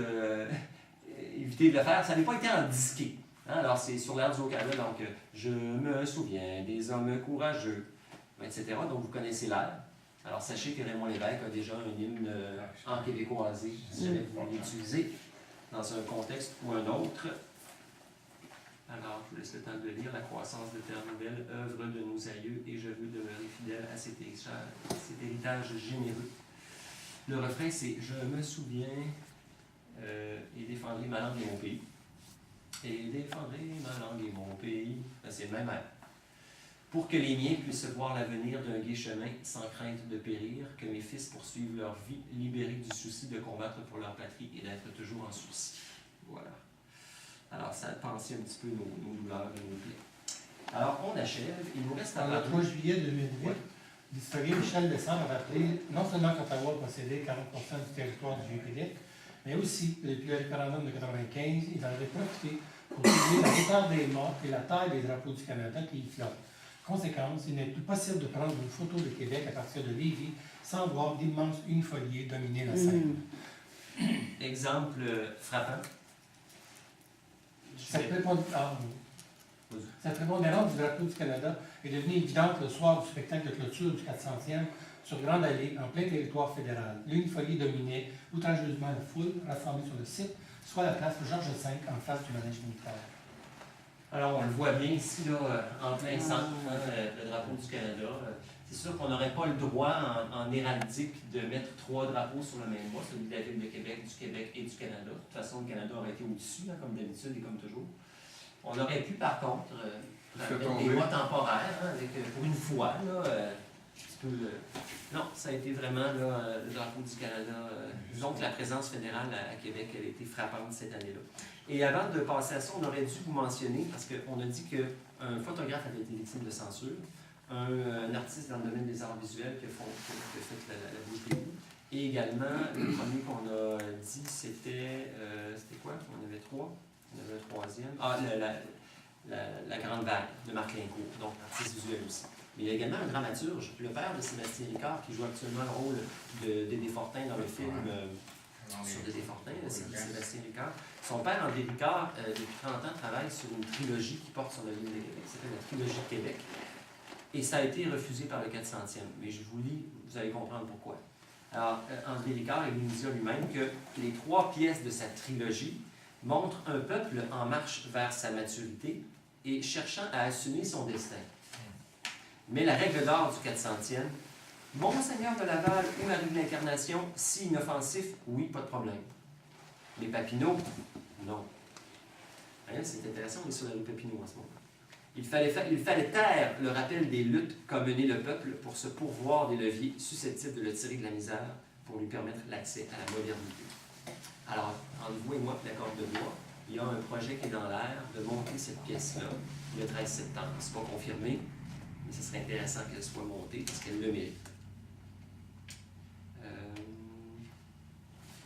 éviter de le faire. Ça n'a pas été en disqué. Hein? Alors, c'est sur l'air du Haut-Canada, donc « Je me souviens des hommes courageux », etc. Donc, vous connaissez l'air. Alors, sachez que Raymond Lévesque a déjà un hymne en québécoisé, si jamais vous voulez l'utiliser dans un contexte ou un autre. Alors, je vous laisse le temps de lire « La croissance de Terre Nouvelle, œuvre de nos aïeux, et je veux demeurer fidèle à cet héritage généreux. » Le refrain, c'est « Je me souviens et défendrai ma langue et mon pays. » Et défendrai ma langue et mon pays. Ben, c'est le même air. Pour que les miens puissent voir l'avenir d'un gai chemin sans crainte de périr, que mes fils poursuivent leur vie, libérés du souci de combattre pour leur patrie et d'être toujours en sursis. Voilà. Alors, ça pensait un petit peu nos douleurs et nos plaies. Alors, on achève. Il nous reste à Le 3 juillet 2008, l'historien Michel Descamps a rappelé non seulement qu'Ottawa possédait 40% du territoire du Vieux-Québec, mais aussi que depuis le référendum de 1995, il en avait profité pour étudier la hauteur des morts et la taille des drapeaux du Canada qui y flottent. Conséquence, il n'est plus possible de prendre une photo de Québec à partir de Lévis sans voir d'immenses unifoliés dominer la scène. Exemple frappant. Ça ne peut pas... Cette révérence du drapeau du Canada est devenue évidente le soir du spectacle de clôture du 400e sur Grande Allée, en plein territoire fédéral. L'unifolie dominait outrageusement la foule rassemblée sur le site, soit la place Georges V en face du manège militaire. Alors, on le voit bien ici, là, en plein centre, hein, le drapeau du Canada. C'est sûr qu'on n'aurait pas le droit en héraldique de mettre 3 drapeaux sur le même bois, celui de la Ville de Québec, du Québec et du Canada. De toute façon, le Canada aurait été au-dessus, hein, comme d'habitude et comme toujours. On aurait pu, par contre, mettre des bois temporaires, hein, avec, pour une fois, là, un petit peu... non, ça a été vraiment là, le drapeau du Canada. Donc, la présence fédérale à Québec, elle a été frappante cette année-là. Et avant de passer à ça, on aurait dû vous mentionner, parce qu'on a dit qu'un photographe avait été victime de censure, un artiste dans le domaine des arts visuels qui a fait la beauté. Et également, le premier qu'on a dit, c'était quoi? On avait 3. On avait un troisième. Ah, la Grande Vague de Marc Lincourt, donc artiste visuel aussi. Mais il y a également un dramaturge, le père de Sébastien Ricard, qui joue actuellement le rôle de Dédé Fortin dans le film sur Dédé Fortin, c'est Sébastien Ricard. Son père, André Ricard, depuis 30 ans, travaille sur une trilogie qui porte sur la ville de Québec. C'était la trilogie de Québec. Et ça a été refusé par le 400e. Mais je vous lis, vous allez comprendre pourquoi. Alors, André Ricard, il nous dit lui-même que les 3 pièces de sa trilogie montrent un peuple en marche vers sa maturité et cherchant à assumer son destin. Mais la règle d'or du 400e, Monseigneur de Laval ou Marie de l'Incarnation, si inoffensif, oui, pas de problème. Les Papineaux, non. Hein, c'est intéressant, on est sur la rue Papineau en ce moment. Il fallait taire le rappel des luttes qu'a mené le peuple pour se pourvoir des leviers susceptibles de le tirer de la misère pour lui permettre l'accès à la modernité. Alors, entre vous et moi, la corde de bois, il y a un projet qui est dans l'air de monter cette pièce-là le 13 septembre. Ce n'est pas confirmé, mais ce serait intéressant qu'elle soit montée parce qu'elle le mérite.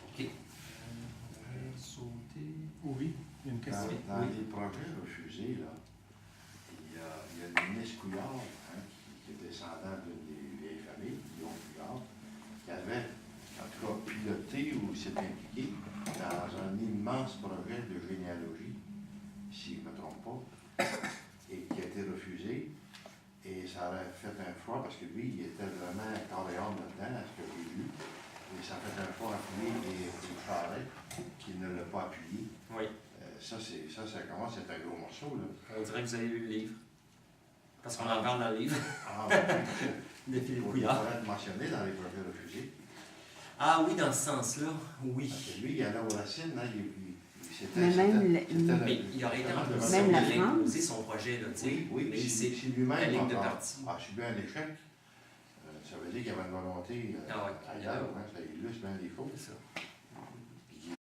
OK. Sauter. Oui, il y a une question. Dans les projets refusés, là, il y a Denis Couillard, hein, qui est descendant d'une des vieilles familles, Guillaume Couillard, qui avait, en tout cas, piloté ou s'est impliqué dans un immense projet de généalogie, si je ne me trompe pas, et qui a été refusé. Et ça aurait fait un froid, parce que lui, il était vraiment corps et âme là-dedans, à ce que j'ai lu. Et ça a fait un froid appuyé et Charest, qui ne l'a pas appuyé. Oui. Ça commence à être un gros morceau, là. On dirait que vous avez lu le livre. Parce qu'on en parle dans le livre. Ah, ben, de Philippe il Couillard. faudrait être mentionné dans les projets refusés. Ah oui, dans ce sens-là, oui. Parce que lui, il allait aux racines, hein, c'était... Mais même Mais il aurait été en position Même la de France. l'imposer son projet, là, tu sais. Oui, mais c'est c'est lui-même. la ligne de encore. parti. Ah, c'est bien un échec. Ça veut dire qu'il y avait une volonté Ah ouais, ailleurs. Hein, ça illustre bien les fautes. C'est ça.